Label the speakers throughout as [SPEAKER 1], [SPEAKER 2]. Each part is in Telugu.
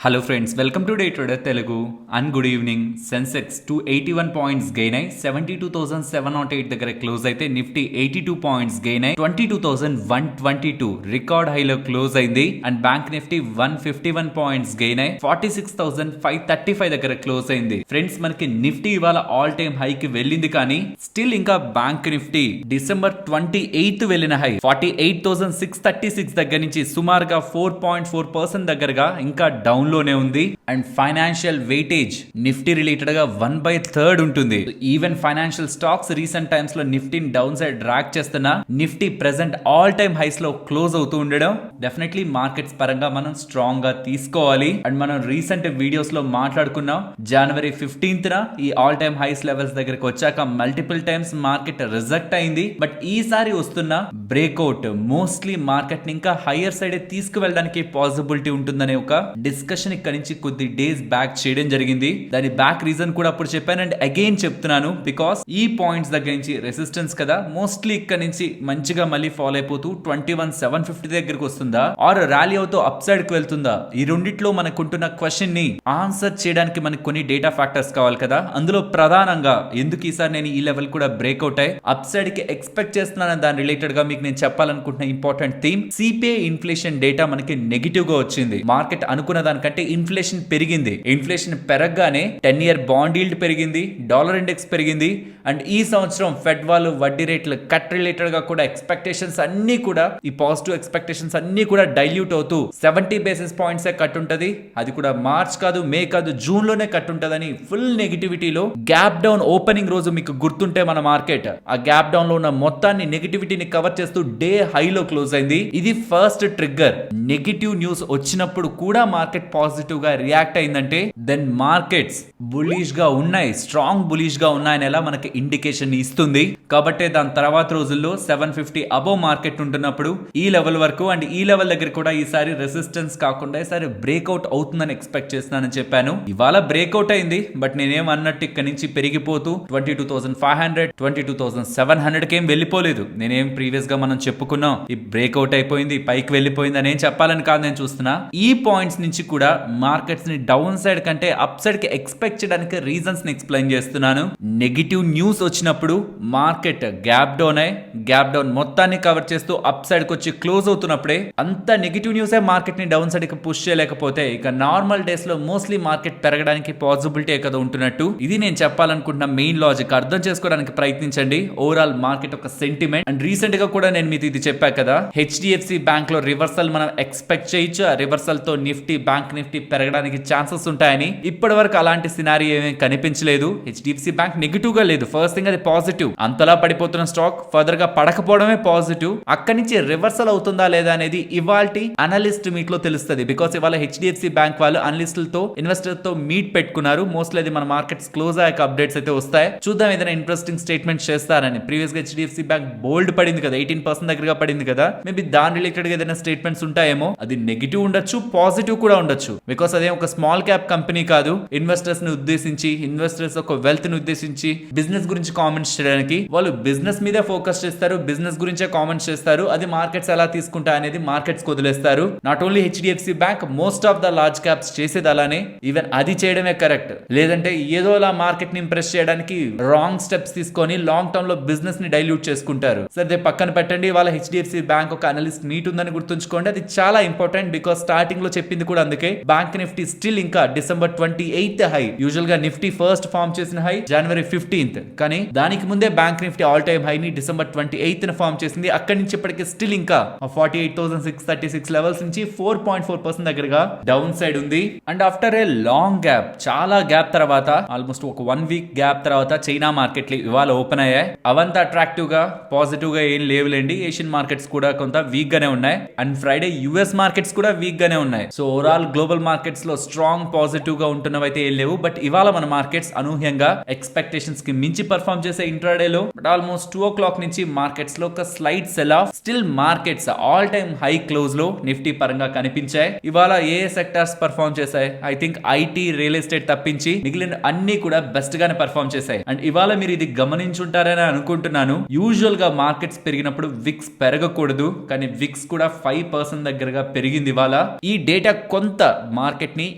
[SPEAKER 1] Hello friends, welcome to day trader Telugu and good evening. Sensex 281 points gain అయి 72,708 దగ్గర క్లోజ్ అయితే నిఫ్టీ 82 పాయింట్స్ గెయిన్ అయి 22,122 రికార్డ్ హైలో క్లోజ్ అయింది. And bank Nifty 151 points gain అయి 46,535 దగ్గర క్లోజ్ అయింది. ఫ్రెండ్స్, మనకి నిఫ్టీ ఇవాళ ఆల్ టైమ్ హైకి వెళ్ళింది, కానీ స్టిల్ ఇంకా బ్యాంక్ నిఫ్టీ డిసెంబర్ 28 వెళ్ళిన హై 48,636 దగ్గర నుంచి సుమారుగా 4.4% దగ్గరగా ఇంకా డౌన్ లోనే ఉంది. And financial weightage Nifty related గా 1/3 ఉంటుంది. Even financial stocks recent times లో నిఫ్టీని డౌన్ సైడ్ డ్రాగ్ చేస్తున్నా Nifty present all time highs లో క్లోజ్ అవుతూ ఉండడం డెఫినెట్లీ మార్కెట్స్ పరంగా మనం స్ట్రాంగ్ గా తీసుకోవాలి. అండ్ మనం రీసెంట్ వీడియోస్ లో మాట్లాడుకున్నాం, జనవరి 15th ఈ ఆల్ టైమ్ హైస్ లెవెల్స్ దగ్గరకు వచ్చాక మల్టిపుల్ టైమ్స్ మార్కెట్ రిజెక్ట్ అయింది. బట్ ఈసారి వస్తున్న బ్రేక్అవుట్ మోస్ట్లీ మార్కెట్ ని ఇంకా హైయర్ సైడ్ తీసుకువెళ్ళడానికి పాసిబిలిటీ ఉంటుందనే ఒక డిస్కషన్ ఇక్కడ నుంచి కొద్ది డేస్ బ్యాక్ చేయడం జరిగింది. దాని బ్యాక్ రీజన్ కూడా అప్పుడు చెప్పాను అండ్ అగైన్ చెప్తున్నాను, బికాస్ ఈ పాయింట్స్ దగ్గర నుంచి రెసిస్టెన్స్ కదా, మోస్ట్లీ ఇక్కడ నుంచి మంచిగా మళ్ళీ ఫాలో అయిపోతూ 21,750 దగ్గరకు వస్తుందా ఆర్ ర్యాలీ అవుతూ అప్ సైడ్ కి వెళ్తుందా? ఈ రెండిట్లో మనకుంటున్న క్వశ్చన్ ని ఆన్సర్ చేయడానికి మనకు కొన్ని డేటా ఫ్యాక్టర్స్ కావాలి కదా. అందులో ప్రధానంగా ఎందుకు ఈసారి నేను ఈ లెవెల్ కూడా బ్రేక్అవుట్ అయ్యి అప్ సైడ్ కి ఎక్స్పెక్ట్ చేస్తున్నాను దాని రిలేటెడ్ గా మీకు నేను చెప్పాలనుకుంటున్న important theme, CPI inflation data మనకి నెగిటివ్ గా వచ్చింది. మార్కెట్ అనుకున్న దానికంటే ఇన్ఫ్లేషన్ పెరిగింది. ఇన్ఫ్లేషన్ పెరగగానే 10-year బాండ్ ఈల్డ్ పెరిగింది, డాలర్ ఇండెక్స్ పెరిగింది. అండ్ ఈ సంవత్సరం ఫెడ్ వాళ్ళు వడ్డీ రేట్లు కట్ రిలేటెడ్ గా కూడా ఎక్స్పెక్టేషన్స్ అన్ని కూడా, ఈ పాజిటివ్ ఎక్స్పెక్టేషన్స్ అన్ని కూడా డైల్యూట్ అవుతూ 70 basis points కట్ ఉంటది. అది కూడా మార్చ్ కాదు, మే కాదు, జూన్ లోనే కట్ ఉంటదని ఫుల్ నెగిటివిటీలో గ్యాప్ డౌన్ ఓపెనింగ్ రోజు మీకు గుర్తుంటే మన మార్కెట్ ఆ గ్యాప్ డౌన్ లో ఉన్న మొత్తాన్ని నెగిటివిటీని కవర్ చేస్తూ డే హైలో క్లోజ్ అయింది. ఇది ఫస్ట్ ట్రిగ్గర్. నెగిటివ్ న్యూస్ వచ్చినప్పుడు కూడా మార్కెట్ పాజిటివ్ గా రియాక్ట్ అయిందంటే దెన్ మార్కెట్స్ బులిష్ గా ఉన్నాయి, స్ట్రాంగ్ బులిష్ గా ఉన్నాయని ఎలా మనకి ఇండికేషన్ ఇస్తుంది. కాబట్టి దాని తర్వాత రోజుల్లో 750 అబోవ్ మార్కెట్ ఉంటున్నప్పుడు ఈ లెవెల్ వరకు అండ్ ఈ లెవెల్ దగ్గర కూడా ఈసారి రెసిస్టెన్స్ కాకుండా ఈసారి బ్రేక్అవుట్ అవుతుందని ఎక్స్పెక్ట్ చేస్తున్నానని చెప్పాను. ఇవాళ బ్రేక్అవుట్ అయింది, బట్ నేనేం అన్నట్టు ఇక్కడ నుంచి పెరిగిపోతూ 22,500 22,700 కేం వెళ్ళిపోలేదు. నేనేం ప్రీవియస్ గా మనం చెప్పుకున్నాం ఈ బ్రేక్అవుట్ అయిపోయింది, పైకి వెళ్ళిపోయింది అని ఏం చెప్పాలని కాదు నేను చూస్తున్నా. ఈ పాయింట్స్ నుంచి కూడా మార్కెట్స్ ని డౌన్ సైడ్ కంటే అప్ సైడ్ కి ఎక్స్పెక్ట్ చేయడానికి రీజన్స్ ని ఎక్స్ప్లెయిన్ చేస్తున్నాను. నెగిటివ్ న్యూస్ వచ్చినప్పుడు మార్కెట్ గ్యాప్ డౌన్ మొత్తాన్ని కవర్ చేస్తూ అప్ సైడ్ కి వచ్చి క్లోజ్ అవుతున్నప్పుడే అంత నెగిటివ్ న్యూస్ మార్కెట్ ని డౌన్ సైడ్ కి పుష్ చేయలేకపోతే ఇక నార్మల్ డేస్ లో మోస్ట్లీ మార్కెట్ పెరగడానికి పాసిబిలిటీ కదా ఉంటున్నట్టు. ఇది నేను చెప్పాలనుకుంటున్న మెయిన్ లాజిక్. అర్థం చేసుకోవడానికి ప్రయత్నించండి ఓవరాల్ మార్కెట్ ఒక సెంటిమెంట్. అండ్ రీసెంట్ గా కూడా నేను మీకు ఇది చెప్పా కదా, హెచ్డిఎఫ్సి బ్యాంక్ లో రివర్సల్ మనం ఎక్స్పెక్ట్ చేయొచ్చు. ఆ రివర్సల్ తో నిఫ్టీ బ్యాంక్ నిఫ్టీ పెరగడానికి ఛాన్సెస్ ఉంటాయని. ఇప్పటి వరకు అలాంటి సినారీ ఏమీ కనిపించలేదు. హెచ్డిఎఫ్సి బ్యాంక్ నెగిటివ్ గా లేదు. ఫస్ట్ థింగ్ అది పాజిటివ్. అంతలా పడిపోతున్న స్టాక్ ఫర్దర్ గా పడకపోవడమే పాజిటివ్. అక్కడి నుంచి రివర్సల్ అవుతుందా లేదా అనేది ఇవాల్టి అనలిస్ట్ మీట్ లో తెలుస్తుంది. బికాస్ ఇవాళ హెచ్డిఎఫ్సి బ్యాంక్ వాళ్ళు అనలిస్టులతో ఇన్వెస్టర్ తో మీట్ పెట్టుకున్నారు. మోస్ట్లీ అది మన మార్కెట్స్ క్లోజ్ అయ్యాక అప్డేట్స్ అయితే వస్తాయి. చూద్దాం ఏదైనా ఇంట్రెస్టింగ్ స్టేట్మెంట్ చేస్తారని. ప్రీవియస్ గా హెచ్డిఎఫ్సి బ్యాంక్ బోల్డ్ పడింది కదా, 18% దగ్గరగా పడింది కదా. మేబీ దాని రిలేటెడ్ గా ఏదైనా స్టేట్మెంట్స్ ఉంటాయేమో. అది నెగిటివ్ ఉండొచ్చు, పాజిటివ్ కూడా ఉండొచ్చు. బికాస్ అదే ఒక స్మాల్ క్యాప్ కంపెనీ కాదు. ఇన్వెస్టర్స్ ని ఉద్దేశించి, ఇన్వెస్టర్స్ ఒక వెల్త్ ని ఉద్దేశించి బిజినెస్ గురించి కామెంట్స్ చేయడానికి వాళ్ళు బిజినెస్ మీదే ఫోకస్ చేస్తారు, బిజినెస్ గురించే కామెంట్స్ చేస్తారు. అది మార్కెట్స్ ఎలా తీసుకుంటా అనేది మార్కెట్స్ వదిలేస్తారు. Not only HDFC bank, most of the large caps చేసేది అలానే. ఈవెన్ అది చేయడమే కరెక్ట్. లేదంటే ఏదో అలా మార్కెట్ ని ఇంప్రెస్ చేయడానికి రాంగ్ స్టెప్స్ తీసుకొని లాంగ్ టర్మ్ లో బిజినెస్ ని డైల్యూట్ చేసుకుంటారు. సరే పక్కన పెట్టండి. వాళ్ళ హెచ్డిఎఫ్సి బ్యాంక్ ఒక అనలిస్ట్ మీట్ ఉందని గుర్తుంచుకోండి. అది చాలా ఇంపార్టెంట్. బికాస్ స్టార్టింగ్ లో చెప్పింది కూడా అందుకే. బ్యాంక్ నిఫ్టీ స్టిల్ ఇంకా డిసెంబర్ 28 హై. యూజువల్ గా నిఫ్టీ ఫస్ట్ ఫామ్ చేసిన హై జనవరి 15th, కానీ దానికి ముందే bank Nifty all time high ని డిసెంబర్ 28th ఫామ్ చేసింది. అక్కడి నుంచి ఇప్పటికి స్టిల్ ఇంకా 48,636 లెవెల్స్ నుంచి 4.4% దగ్గరగా డౌన్ సైడ్ ఉంది. And after a long gap, చాలా గ్యాప్ తర్వాత, ఆల్మోస్ట్ ఒక 1 week గ్యాప్ తర్వాత చైనా మార్కెట్లు ఇవాళ ఓపెన్ అయ్యాయి. అవంతా అట్రాక్టివ్ గా పాజిటివ్ గా ఏం లేవులేండి. ఏషియన్ మార్కెట్స్ కూడా కొంత వీక్ గానే ఉన్నాయి. అండ్ ఫ్రైడే యుఎస్ మార్కెట్స్ కూడా వీక్ గానే ఉన్నాయి. సో ఓవరాల్ గ్లోబల్ మార్కెట్స్ లో స్ట్రాంగ్ పాజిటివ్ గా ఉంటున్నవైతే ఏం లేవు. బట్ ఇవాళ మన మార్కెట్స్ అనూహ్యంగా ఎక్స్పెక్టేషన్స్ కి మించి పర్ఫామ్ చేసే ఇంట్రాడే లో. బట్ ఆల్మోస్ట్ 2 o'clock నుంచి మార్కెట్స్ లో ఒక slide cell of. Still markets all time high close లో నిఫ్టీ పరంగా కనిపించాయి. ఇవాళ ఏ సెక్టార్స్ పర్ఫామ్ చేశాయి? I think IT, real estate తప్పించి మిగిలిన అన్ని కూడా బెస్ట్ గానే పర్ఫామ్ చేశాయి. అండ్ ఇవాళ మీరు ఇది గమనించుంటారని అనుకుంటున్నాను. యూజువల్ గా మార్కెట్స్ పెరిగినప్పుడు విక్స్ పెరగకూడదు, కానీ విక్స్ కూడా 5% దగ్గరగా పెరిగింది ఇవాళ. ఈ డేటా కొంత మార్కెట్ ని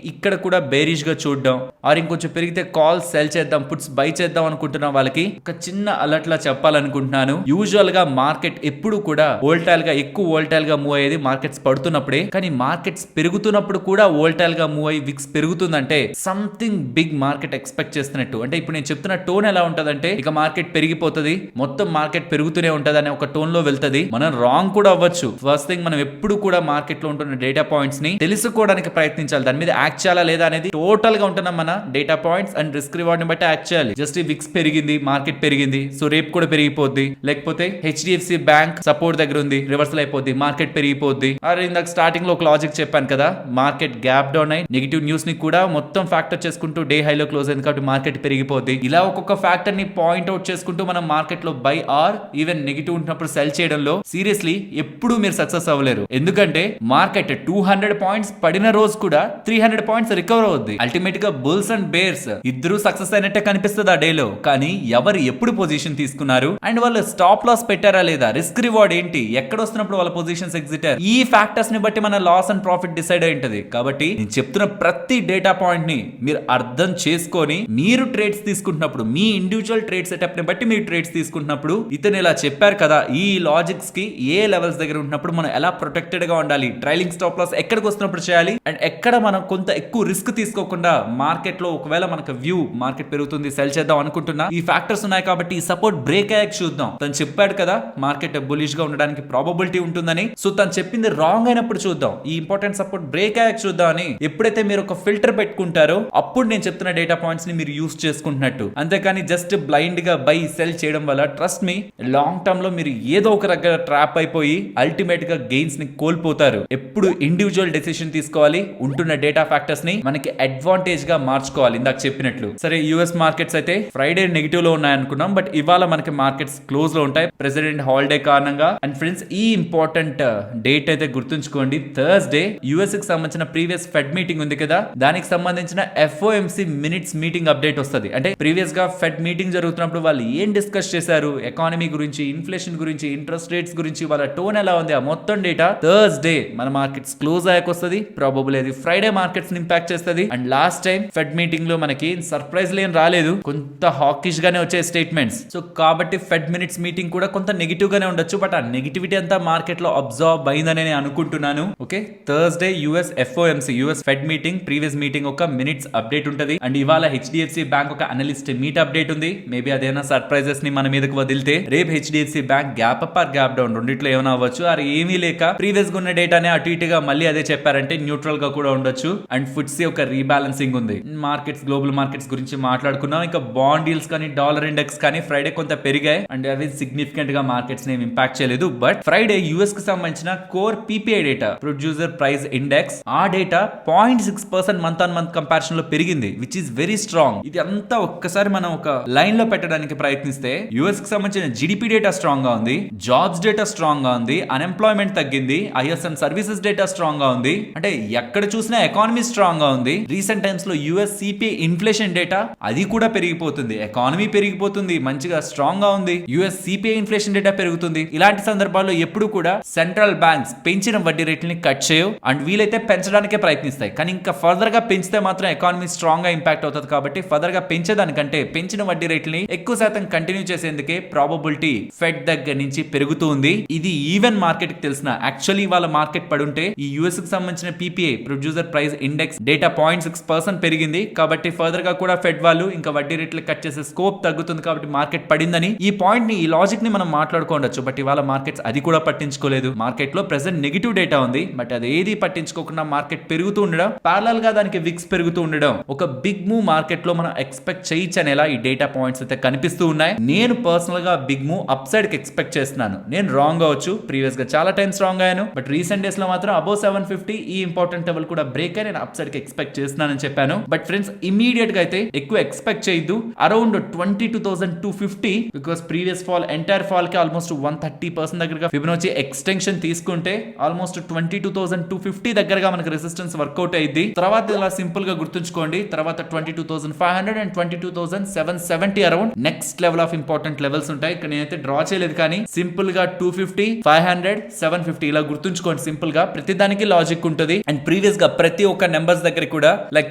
[SPEAKER 1] ఇక్కడ కూడా బేరిష్ గా చూడడం ఆర్ ఇంకొంచెం పెరిగితే కాల్ సెల్ చేద్దాం, పుట్స్ బై చేద్దాం అనుకుంటున్న వాళ్ళకి ఒక చిన్న అలర్ట్ లా చెప్పాలనుకుంటున్నాను. యూజువల్ గా మార్కెట్ ఎప్పుడు కూడా వోల్టైల్ గా ఎక్కువ వోల్టైల్ గా మూవ్ అయ్యేది మార్కెట్స్ పడుతున్నప్పుడే. కానీ మార్కెట్స్ పెరుగుతున్నప్పుడు కూడా వోల్టైల్ గా మూవ్ అయ్యి విక్స్ పెరుగుతుందంటే సంథింగ్ బిగ్ మార్కెట్ ఎక్స్పెక్ట్ చేస్తున్నట్టు. అంటే ఇప్పుడు నేను చెప్తున్న టోన్ ఎలా ఉంటదంటే ఇక మార్కెట్ పెరిగిపోతుంది, మొత్తం మార్కెట్ పెరుగుతూనే ఉంటది అనే ఒక టోన్ లో వెళ్తది. మనం రాంగ్ కూడా అవ్వచ్చు. ఫస్ట్ థింగ్ మనం ఎప్పుడు కూడా మార్కెట్ లో ఉంటున్న డేటా పాయింట్స్ ని తెలుసుకోవడానికి ప్రయత్నించాలి. దాని మీద యాక్ట్ చేయాలా లేదా అనేది టోటల్ గా ఉంటున్న మన data points and risk reward ని బట్టి యాక్ట్ చేయాలి. జస్ట్ విక్స్ పెరిగింది, మార్కెట్ పెరిగింది, సో రేపు కూడా పెరిగిపోద్ది. లేకపోతే హెచ్డిఎఫ్సి బ్యాంక్ సపోర్ట్ దగ్గర ఉంది, రివర్సల్ అయిపోద్ది, మార్కెట్ పెరిగిపోద్ది. అరే ఇందాక స్టార్టింగ్ లో ఒక లాజిక్ చెప్పాను కదా, మార్కెట్ గ్యాప్ డౌన్ అయి నెగిటివ్ న్యూస్ ని కూడా మొత్తం ఫ్యాక్టర్ చేసుకుంటూ డే హైలో క్లోజ్ అయింది కాబట్టి మార్కెట్ పెరిగిపోద్ది. ఇలా ఒక్కొక్క ఫ్యాక్టర్ ని పాయింట్ అవుట్ చేసుకుంటూ మనం మార్కెట్ లో బై ఆర్ ఈవెన్ నెగిటివ్ ఉన్నప్పుడు సెల్ చేయడంలో సీరియస్లీ ఎప్పుడు మీరు సక్సెస్ అవ్వలేరు. ఎందుకంటే మార్కెట్ 200 పాయింట్స్ పడిన రోజు కూడా 300 పాయింట్స్ రికవర్ అవుద్ది. అల్టిమేట్ గా బుల్స్ అండ్ బేర్స్ ఇద్దరు సక్సెస్ అయినట్టే కనిపిస్తుంది ఆ డేలో. కానీ ఎవరు ఎప్పుడు పొజిషన్ తీసుకున్నారు అండ్ వాళ్ళు స్టాప్ లాస్ పెట్టారా లేదా, రిస్క్ రివార్డ్ ఏంటి, ఎక్కడ వస్తున్నప్పుడు వాళ్ళ పొజిషన్స్ ఎగ్జిటర్, ఈ ఫ్యాక్టర్స్ ని బట్టి మన లాస్ అండ్ ప్రాఫిట్ డిసైడ్ అయి ఉంటది. కాబట్టి నేను చెప్తున్న ప్రతి డేటా పాయింట్ ని మీరు అర్థం చేసుకొని మీరు ట్రేడ్స్ తీసుకుంటున్నప్పుడు, మీ ఇండివిజువల్ ట్రేడ్ సెటప్ ని బట్టి మీరు ట్రేడ్స్ తీసుకుంటున్నప్పుడు, ఇతను ఇలా చెప్పారు కదా ఈ లాజిక్స్ కి ఏ లెవెల్స్ దగ్గర ఉంటున్నప్పుడు మనం ఎలా ప్రొటెక్టెడ్ గా ఉండాలి, ట్రైలింగ్ స్టాప్ లాస్ ఎక్కడికి వస్తున్నప్పుడు చేయాలి అండ్ ఎక్కడ మనం కొంత ఎక్కువ రిస్క్ తీసుకోకుండా మార్కెట్ లో ఒకవేళ మనకు వ్యూ మార్కెట్ పెరుగుతుంది సెల్ చేద్దాం అనుకుంటున్నా ఈ ఫ్యాక్టర్స్ ఉన్నాయి కాబట్టి ఈ సపోర్ట్ బ్రేక్ అయ్యాక చూద్దాం. తను చెప్పాడు కదా మార్కెట్ బులిష్ గా ఉండడానికి ప్రాబబిలిటీ ఉంటుందని, సో తను చెప్పింది రాంగ్ అయినప్పుడు చూద్దాం, ఈ ఇంపార్టెంట్ సపోర్ట్ బ్రేక్ అయ్యాక చూద్దాం అని ఎప్పుడైతే మీరు ఒక ఫిల్టర్ పెట్టుకుంటారో అప్పుడు నేను చెప్తున్న డేటా పాయింట్స్ ని మీరు యూస్ చేసుకుంటున్నట్టు. అంతేకాని జస్ట్ బ్లైండ్ గా బై సెల్ చేయడం వల్ల ట్రస్ట్ మీ లాంగ్ టర్మ్ లో మీరు ఏదో ఒక దగ్గర ట్రాప్ అయిపోయి అల్టిమేట్ గా గెయిన్స్ ని కోల్పోతారు. ఎప్పుడు ఇండివిజువల్ డెసిషన్ తీసుకోవాలి, ఉంటున్న డేటా ఫ్యాక్టర్స్ ని మనకి అడ్వాంటేజ్ గా మార్చుకోవాలి. ఇందాక చెప్పినట్లు సరే యుఎస్ మార్కెట్స్ అయితే ఫ్రైడే నెగిటివ్ లో ఉన్నాయి అనుకున్నాం, బట్ ఇవాళ మనకి మార్కెట్స్ క్లోజ్ లో ఉంటాయి ప్రెసిడెంట్ హాలిడే కారణంగా. అండ్ ఫ్రెండ్స్ ఈ ఇంపార్టెంట్ డేట్ అయితే గుర్తుంచుకోండి, థర్స్డే యుఎస్ కి సంబంధించిన ప్రీవియస్ ఫెడ్ మీటింగ్ ఉంది కదా, దానికి సంబంధించిన ఎఫ్ఓఎంసి మినిట్స్ మీటింగ్ అప్డేట్ వస్తుంది. అంటే ప్రీవియస్ గా ఫెడ్ మీటింగ్ జరుగుతున్నప్పుడు వాళ్ళు ఏం డిస్కస్ చేశారు, ఎకానమీ గురించి, ఇన్ఫ్లేషన్ గురించి, ఇంట్రెస్ట్ రేట్స్ గురించి, వాళ్ళ టోన్ ఎలా ఉంది, ఆ మొత్తం డేటా థర్స్డే మన మార్కెట్స్ క్లోజ్ అయ్యాక వస్తుంది. ప్రాబబుల్ అది ఫ్రైడే మార్కెట్స్ ఇంపాక్ట్ చేస్తుంది. And last time fed meeting లో మనకి సర్ప్రైజ్ లేని రాలేదు, కొంత హాకిష్ గానే వచ్చే స్టేట్మెంట్స్. సో కాబట్టి ఫెడ్ మినిట్స్ మీటింగ్ కూడా కొంత నెగిటివ్ గానే ఉండొచ్చు, బట్ ఆ నెగిటివిటీ అంతా మార్కెట్ లో అబ్జర్వ్ అయిందని నేను అనుకుంటున్నాను. Okay, Thursday US FOMC US fed meeting previous meeting ఒక మినిట్స్ అప్డేట్ ఉంటది. అండ్ ఇవాళ హెచ్డిఎఫ్సి బ్యాంక్ ఒక అనలిస్ట్ మీట్ అప్డేట్ ఉంది. మేబీ అదేనా సర్ప్రైజెస్ ని మన మీదకి వదిలితే రేపు HDFC bank gap up or gap down రెండిట్లో ఏమైనా అవ్వచ్చు. అది ఏమీ లేక ప్రీవియస్ గా ఉన్న డేటానే అటు ఇటుగా మళ్ళీ అదే చెప్పారంటే న్యూట్రల్ గా కూడా ఉండొచ్చు. అండ్ ఫుట్సీ ఒక రీబ్యాలెన్సింగ్ ఉంది. మార్కెట్స్ గ్లోబల్ మార్కెట్స్ గురించి మాట్లాడుకున్నాం. ఇంకా బాండ్ డీల్స్ కానీ డాలర్ ఇండెక్స్ కానీ ఫ్రైడే కొంత పెరిగాయి అండ్ అవి సిగ్నిఫికెంట్ గా మార్కెట్స్ ని ఇంపాక్ట్ చేయలేదు. బట్ ఫ్రైడే యుఎస్ కి సంబంధించిన core PPI data producer price index ఆ data 0.6% month on month comparison లో పెరిగింది, విచ్ ఇస్ వెరీ స్ట్రాంగ్. ఇది అంతా ఒక్కసారి మనం ఒక లైన్ లో పెట్టడానికి ప్రయత్నిస్తే యుఎస్ కి సంబంధించిన జిడిపి డేటా స్ట్రాంగ్ గా ఉంది, జాబ్స్ డేటా స్ట్రాంగ్ గా ఉంది, అన్ఎంప్లాయ్మెంట్ తగ్గింది, ఐఎస్ఎం సర్వీసెస్ డేటా స్ట్రాంగ్ గా ఉంది. అంటే ఎక్కడ చూసినా ఎకానమీ స్ట్రాంగ్ గా ఉంది. రీసెంట్ టైమ్స్ లో యుఎస్ సిపిఐ ఇన్ఫ్లేషన్ డేటా అది కూడా పెరిగిపోతుంది, ఎకానమీ పెరిగిపోతుంది, మంచిగా స్ట్రాంగ్ గా ఉంది. యుఎస్ సిపిఐ ఇన్ఫ్లేషన్ డేటా పెరుగుతుంది. ఇలాంటి సందర్భాల్లో ఎప్పుడు కూడా సెంట్రల్ బ్యాంక్స్ పెంచిన వడ్డీ రేట్లని కట్ చేయవు అండ్ వీలైతే పెంచడానికే ప్రయత్నిస్తాయి. కానీ ఇంకా ఫర్దర్ గా పెంచితే మాత్రం ఎకానమీ స్ట్రాంగ్ గా ఇంపాక్ట్ అవుతుంది. కాబట్టి ఫర్దర్ గా పెంచేదానికంటే పెంచిన వడ్డీ రేట్లని ఎక్కువ శాతం కంటిన్యూ చేసేందుకే ప్రాబబిలిటీ ఫెడ్ దగ్గర నుంచి పెరుగుతూ ఉంది. ఇది ఈవెన్ మార్కెట్ కి తెలిసిన యాక్చువల్లీ వాళ్ళ మార్కెట్ పడుంటే ఈ యుఎస్ కి సంబంధించిన PPI producer price index data 0.6% పెరిగింది. కాబట్టి ఫర్దర్ గా కూడా ఫెడ్ వాళ్ళు ఇంకా వడ్డీ రేట్లు కట్ చేసే స్కోప్ తగ్గుతుంది కాబట్టి మార్కెట్ పడిందని ఈ పాయింట్ ని ఈ లాజిక్ ని మనం మాట్లాడుకోవచ్చు. బట్ ఇవాళ మార్కెట్స్ అది కూడా పట్టించుకోలేదు. మార్కెట్ లో ప్రెసెంట్ నెగిటివ్ డేటా ఉంది, బట్ అది ఏది పట్టించుకోకుండా మార్కెట్ పెరుగుతూ ఉండడం, ప్యారలల్ గా దానికి విక్స్ పెరుగుతూ ఉండడం, ఒక బిగ్ మూవ్ మార్కెట్ లో మనం ఎక్స్పెక్ట్ చేయొచ్చు అనేలా ఈ డేటా పాయింట్స్ అయితే కనిపిస్తూ ఉన్నాయి. నేను పర్సనల్ గా బిగ్ మూవ్ అప్ సైడ్ కి ఎక్స్పెక్ట్ చేస్తున్నాను. నేను రాంగ్ అవచ్చు, ప్రీవియస్ గా చాలా టైమ్స్ రాంగ్ అయ్యాను, బట్ రీసెంట్ డేస్ లో మాత్రం అబౌవ్ 750 ఈ ఇంపార్టెంట్ లెవెల్ కూడా బ్రేక్ అయ్యి నేను అప్ సైడ్ కి ఎక్స్పెక్ట్ చేస్తున్నానని చెప్పాను. బట్ ఫ్రెండ్స్ ఇమీడియట్ గా అయితే ఎక్కువ ఎక్స్పెక్ట్ చేయొద్దు. Around 22,250 because previous fall entire fall కి ఆల్మోస్ట్ 130% దగ్గరగా ఫిబొనాచి ఎక్స్టెన్షన్ తీసుకుంటే ఆల్మోస్ట్ 22,250 దగ్గరగా మనకి రెసిస్టెన్స్ వర్కౌట్ అయ్యింది. తర్వాత ఇలా సింపుల్ గా గుర్తుంచుకోండి, తర్వాత 22,500 and 22,770 around next level of important levels ఉంటాయి. ఇక్కడ నేనైతే డ్రా చేయలేదు కానీ సింపుల్ గా 250, 500, 750 ఇలా గుర్తుంచుకోండి. సింపుల్ గా ప్రతి దానికి లాజిక్ ఉంటుంది. అండ్ ప్రీవియస్ గా ప్రతి ఒక్క నెంబర్స్ దగ్గర కూడా లైక్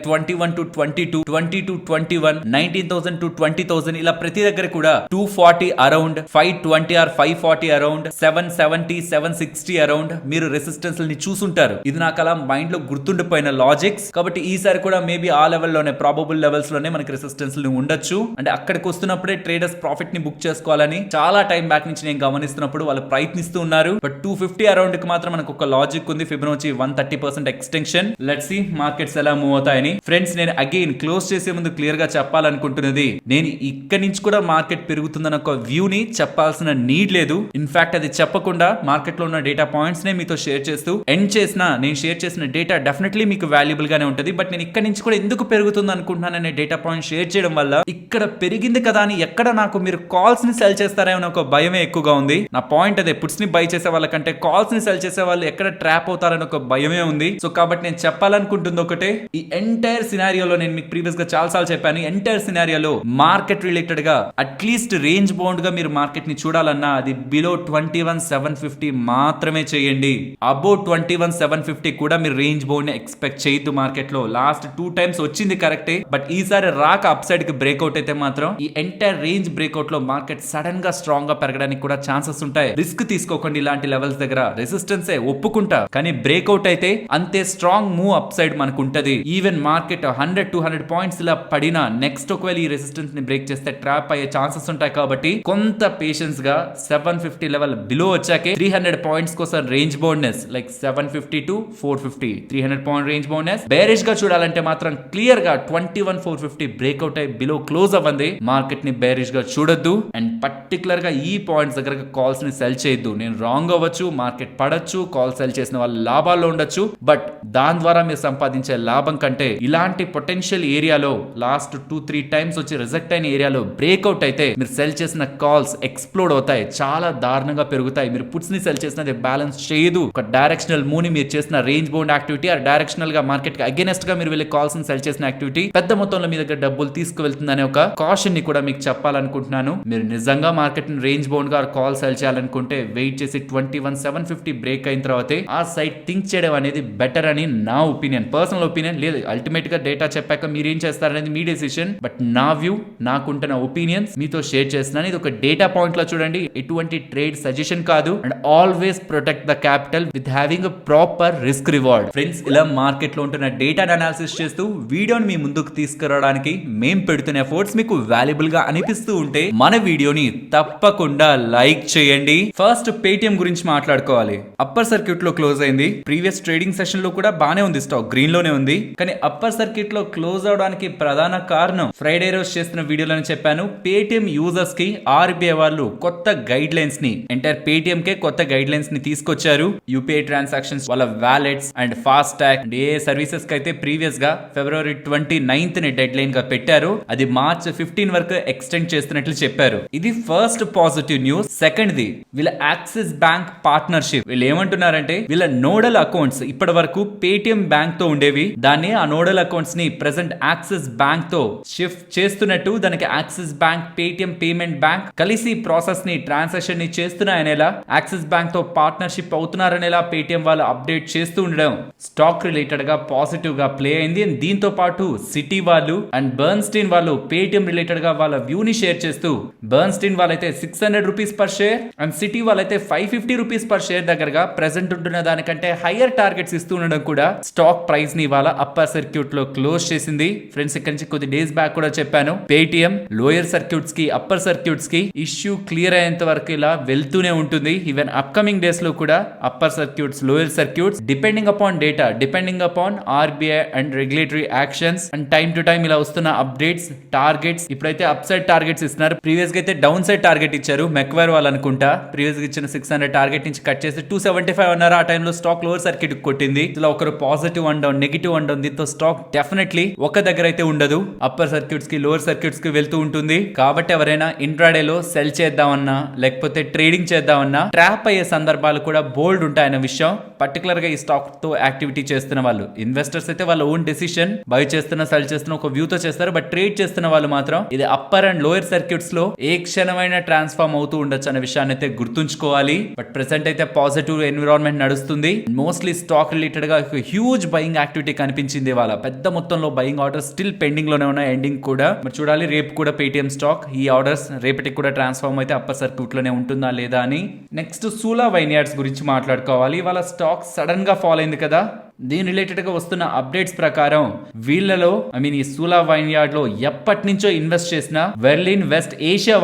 [SPEAKER 1] 21 to 22, 20 to 21, 19,000 to 20,000 ఇలా ప్రతి దగ్గర కూడా 240 అరౌండ్, 520 ఆర్ 540 అరౌండ్, 770, 760 అరౌండ్ మీరు రెసిస్టెన్స్ ని చూసుంటారు. ఇది నాకు అలా మైండ్ లో గుర్తుండిపోయిన లాజిక్స్. కాబట్టి ఈసారి కూడా మేబీ ఆ లెవెల్లోనే ప్రాబబుల్ లెవెల్స్ లోనే మనకి రెసిస్టెన్స్ ఉండొచ్చు. అంటే అక్కడికి వస్తున్నప్పుడే ట్రేడర్స్ ప్రాఫిట్ ని బుక్ చేసుకోవాలని చాలా టైం బ్యాక్ నుంచి నేను గమనిస్తున్నప్పుడు వాళ్ళు ప్రయత్నిస్తూ ఉన్నారు. బట్ 250 అరౌండ్ కి మాత్రం మనకు ఒక లాజిక్ ఉంది. Fibonacci 130% extension. Let's see markets ఎలా మూవ్ అవుతాయని. ఫ్రెండ్స్, నేను అగైన్ క్లోజ్ చేసే ముందు క్లియర్ గా చెప్పాలనుకుంటున్నది, నేను ఇక్కడి నుంచి కూడా మార్కెట్ పెరుగుతుందన్న ఒక వ్యూ ని చెప్పాల్సిన నీడ్ లేదు. ఇన్ఫాక్ట్ అది చెప్పకుండా మార్కెట్ లో ఉన్న డేటా పాయింట్స్ నే మీతో షేర్ చేస్తూ ఎండ్ చేసిన నేను షేర్ చేసిన డేటా డెఫినెట్లీ మీకు వాల్యుబుల్ గానే ఉంటుంది. బట్ నేను ఇక్కడ నుంచి కూడా ఎందుకు పెరుగుతుంది అనుకుంటున్నాననే డేటా పాయింట్ షేర్ చేయడం వల్ల ఇక్కడ పెరిగింది కదా అని ఎక్కడ నాకు మీరు కాల్స్ ని సెల్ చేస్తారేమో ఒక భయమే ఎక్కువగా ఉంది. నా పాయింట్ అదే, పుట్స్ ని బై చేసే వాళ్ళకంటే కాల్స్ ని సెల్ చేసే వాళ్ళు ఎక్కడ ట్రాప్ అవుతారని ఒక భయమే ఉంది. సో కాబట్టి నేను చెప్పాలనుకుంటుంది ఒకటే, ఈ ఎంటైర్ సినారియోలో నేను మీకు ప్రీవియస్ గా చాలా సార్లు చెప్పాను, ఎంటైర్ సినారియోలో మార్కెట్ రిలేటెడ్ గా అట్లీస్ట్ రేంజ్ బౌండ్ గా మీరు మార్కెట్ ని చూడాలన్నా అది బిలో 21,750 మాత్రమే చేయండి. అబౌవ్ 21,750 కూడా మీరు రేంజ్ బౌండ్ ని ఎక్స్పెక్ట్ చేయొద్దు. మార్కెట్ లో లాస్ట్ 2 టైమ్స్ వచ్చింది కరెక్టే, బట్ ఈసారి రాక అప్ సైడ్ కి బ్రేక్అవుట్ అయితే మాత్రం ఈ ఎంటైర్ రేంజ్ బ్రేక్అవుట్ లో మార్కెట్ సడన్ గా స్ట్రాంగ్ గా పెరగడానికి కూడా ఛాన్సెస్ ఉంటాయి. రిస్క్ తీసుకోకండి ఇలాంటి లెవెల్స్ దగ్గర. రెసిస్టెన్స్ ఒప్పుకుంటా, కానీ బ్రేక్అవుట్ అయితే అంతే స్ట్రాంగ్ మూవ్ అప్ సైడ్ మనకు ఉంటది. ఈవెన్ మార్కెట్ 100-200 పాయింట్స్ ఇలా పడినా నెక్స్ట్ ఒకవేళ ఈ రెసిస్టెన్స్ ని బ్రేక్ చేస్తే ట్రాప్ అయ్యే ఛాన్సెస్ ఉంటాయి. కాబట్టి కొంత పేషెన్స్ గా 750 లెవెల్ బిలో వచ్చాకే 300 పాయింట్స్ కోసం range boundness like 750 to 450 300 point range boundness bearish గా చూడాలంటే మాత్రం క్లియర్ గా 21,450 బ్రేక్అవుట్ అయ్యి బిలో క్లోజ్ అవ్వండి. మార్కెట్ ని బేరిష్ గా చూడొద్దు. అండ్ పర్టికులర్ గా ఈ పాయింట్స్ దగ్గర కాల్స్ ని సెల్ చేయొద్దు. నేను రాంగ్ అవ్వచ్చు, మార్కెట్ పడొచ్చు, కాల్ సెల్ చేసిన వాళ్ళు లాభాల్లో ఉండొచ్చు, బట్ దాని ద్వారా మీరు సంపాదించే లాభం కంటే ఇలాంటి పొటెన్షియల్ ఏరియాలో లాస్ట్ 2-3 టైమ్స్ వచ్చి రిజెక్ట్ అయిన ఏరియాలో బ్రేక్అవుట్ అయితే మీరు సెల్ చేసిన కాల్స్ ఎక్స్ప్లోడ్ అవుతాయి, చాలా దారుణంగా పెరుగుతాయి. మీరు పుట్స్ ని సెల్ చేసినది బ్యాలెన్స్ చేయదు. ఒక డైరెక్షనల్ మూవ్ ని మీరు చేసిన range bound activity are directional గా మార్కెట్ కి అగైనెస్ట్ గా మీరు వెళ్ళి కాల్స్ ని సెల్ చేసిన యాక్టివిటీ పెద్ద మొత్తంలో మీ దగ్గర డబ్బులు తీసుకువెళ్తుందనే ఒక కాషన్ ని కూడా మీకు చెప్పాలనుకుంటున్నాను. మీరు నిజంగా మార్కెట్ ని రేంజ్ బౌండ్ గా కాల్ సెల్ చేయాలనుకుంటే వెయిట్ చేసి 21,750 బ్రేక్ అయిన తర్వాతే ఆ సైడ్ థింక్ చేయడం అనేది బెటర్ అని నా ఒపీనియన్, పర్సనల్ ఒపీనియన్. లేదు, అల్టిమేట్ గా డేటా చెప్పాక మీరు ఏం చేస్తారనేది మీ డెసిషన్. బట్ నా వ్యూ, నాకుంటున్న ఒపీనియన్స్ మీతో షేర్ చేస్తున్నాను. ఇది ఒక డేటా పాయింట్ లో చూడండి, ఎటువంటి ట్రేడ్ సజెషన్ కాదు. And always protect the capital with having a proper risk reward. Friends, ఇలా మార్కెట్ లో ఉంటున్న డేటా అనాలిసిస్ చేస్తూ వీడియోని మీ ముందుకు తీసుకురావడానికి మేం పెడుతున్న ఎఫర్ట్స్ మీకు వాల్యుబుల్ గా అనిపిస్తూ ఉంటే మన వీడియోని తప్పకుండా లైక్ చేయండి. ఫస్ట్ పేటిఎం గురించి మాట్లాడుకోవాలి. అప్పర్ సర్క్యూట్ లో క్లోజ్ అయింది. ప్రీవియస్ ట్రేడింగ్ సెషన్ లో కూడా బానే ఉంది, స్టాక్ గ్రీన్ లోనే ఉంది. కానీ అప్పర్ సర్క్యూట్ లో క్లోజ్ అవడానికి ప్రధాన కారణం ఫ్రైడే రోజు చేస్తున్న వీడియోలను చెప్పాను. పేటిఎం యూజర్స్ కి ఆర్బీఐ వాళ్ళు కొత్త గైడ్ లైన్స్ ని, ఎంటైర్ పేటిఎం కే కొత్త గైడ్ లైన్స్ ని తీసుకొచ్చారు. యూపీఐ ట్రాన్సాక్షన్స్, వాళ్ళ wallets and fast tag and A services కి అయితే ప్రీవియస్ గా February 29th ని డెడ్ లైన్ గా పెట్టారు. అది March 15 వరకు ఎక్స్టెండ్ చేస్తున్నట్లు చెప్పారు. ఇది first positive news. Second the, వీళ్ళ యాక్సిస్ బ్యాంక్ పార్ట్నర్షిప్. వీళ్ళు ఏమంటున్నారంటే వీళ్ళ నోడల్ అకౌంట్స్ ఇప్పటి వరకు పేటిఎం బ్యాంక్ తో ఉండేవి, దాన్ని ఆ నోడల్ అకౌంట్స్ ని ప్రెసెంట్ యాక్సిస్ బ్యాంక్ తో షిఫ్ట్ చేస్తున్నట్టు, దానికి axis bank Paytm payment bank కలిసి ప్రాసెస్ ని ట్రాన్సాక్షన్ ని చేస్తున్నాయనేలా, యాక్సిస్ బ్యాంక్ తో పార్ట్నర్షిప్ అవుతున్నారనేలా పేటిఎం వాళ్ళు అప్డేట్ చేస్తూ ఉండడం స్టాక్ రిలేటెడ్ గా పాజిటివ్ గా ప్లే అయింది. దీంతో పాటు సిటీ వాళ్ళు అండ్ బర్న్స్టీన్ వాళ్ళు పేటిఎం రిలేటెడ్ గా వాళ్ళ వ్యూ ని షేర్ చేస్తూ, బర్న్స్టీన్ వాళ్ళైతే 600 rupees per share and city వాళ్ళైతే 550 రూపీస్ పర్ షేర్ దగ్గరగా ప్రెసెంట్ ఉంటున్న దానికంటే హయ్యర్ టార్గెట్స్ ఇస్తూ ఉండడం కూడా స్టాక్ ప్రైస్ ని ఇవాళ అప్పర్ సర్క్యూట్ లో క్లోజ్ చేసింది. ఫ్రెండ్స్, ఇక్కడ నుంచి కొద్ది డేస్ బ్యాక్ కూడా చెప్పాను, పేటిఎం లోయర్ సర్క్యూట్స్ కి అప్పర్ సర్క్యూట్స్ కి ఇష్యూ క్లియర్ అయ్యేంత వరకు ఇలా వెళ్తూనే ఉంటుంది. ఈవెన్ అప్కమింగ్ డేస్ లో కూడా upper circuits lower circuits depending upon data, depending upon RBI and regulatory actions and time to time ఇలా వస్తున్న అప్డేట్స్, టార్గెట్స్. ఇప్పుడైతే అప్ సైడ్ టార్గెట్స్ ఇస్తున్నారు. ప్రీవియస్ గా అయితే డౌన్ సైడ్ టార్గెట్ ఇచ్చారు మెక్వైర్ వాళ్ళు అనుకుంటా. ప్రీవియస్ గా ఇచ్చిన 600 టార్గెట్ నుంచి కట్ చేసి 275 అన్నారు. ఆ టైంలో స్టాక్ లోవర్ సర్క్యూట్ కొట్టింది. ఇలా ఒకరు positive one down, negative one down. దీంతో స్టాక్ డెఫినెట్లీ ఒక దగ్గర అయితే ఉండదు, అప్పర్ సర్క్యూట్స్ కి లోవర్ సర్క్యూట్స్ కి వెళ్తూ ఉంటుంది. కాబట్టి ఎవరైనా ఇంట్రాడే లో సెల్ చేద్దామన్నా లేకపోతే ట్రేడింగ్ చేద్దామన్నా ట్రాప్ అయ్యే సందర్భాలు కూడా బోల్డ్ ఉంటాయన్న విషయం. పర్టికులర్ గా ఈ స్టాక్ తో యాక్టివిటీ చేస్తున్న వాళ్ళు, ఇన్వెస్టర్స్ అయితే వాళ్ళ ఓన్ డెసిషన్, బై చేస్తున్న సెల్ చేస్తున్న ఒక వ్యూ తో చేస్తారు. బట్ ట్రేడ్ చేస్తున్న వాళ్ళు మాత్రం ఇది అప్పర్ అండ్ లోయర్ సర్క్యూట్స్ లో ఏ క్షణమైన ట్రాన్స్ఫార్మ్ అవుతూ ఉండొచ్చు అనే విషయాన్ని అయితే గుర్తుంచుకోవాలి. బట్ ప్రెసెంట్ అయితే పాజిటివ్ ఎన్విరాన్మెంట్ నడుస్తుంది. మోస్ట్లీ స్టాక్ రిలేటెడ్ గా హ్యూజ్ బయింగ్ యాక్టివిటీ కనిపించింది. వాళ్ళ పెద్ద మొత్తంలో బయింగ్ ఆర్డర్స్ స్టిల్ పెండింగ్ లోనే ఉన్నాయి, ఎండింగ్ కూడా. మరి చూడాలి రేపు కూడా పేటిఎం స్టాక్ ఈ ఆర్డర్స్ రేపటికి కూడా ట్రాన్స్ఫార్మ్ అయితే అప్పర్ సర్క్యూట్ లోనే ఉంటుందా లేదా అని. నెక్స్ట్ సూలా వైన్యార్డ్స్ గురించి మాట్లాడుకోవాలి. వాళ్ళ స్టాక్ సడన్ గా ఫాల్ అయింది కదా. దీని రిలేటెడ్ గా వస్తున్న అప్డేట్స్ ప్రకారం వీళ్ళలో ఈ సూలా వైన్యార్డ్ లో ఎప్పటి నుంచో ఇన్వెస్ట్ చేసిన వెర్లిన్ వెస్ట్ ఏషియా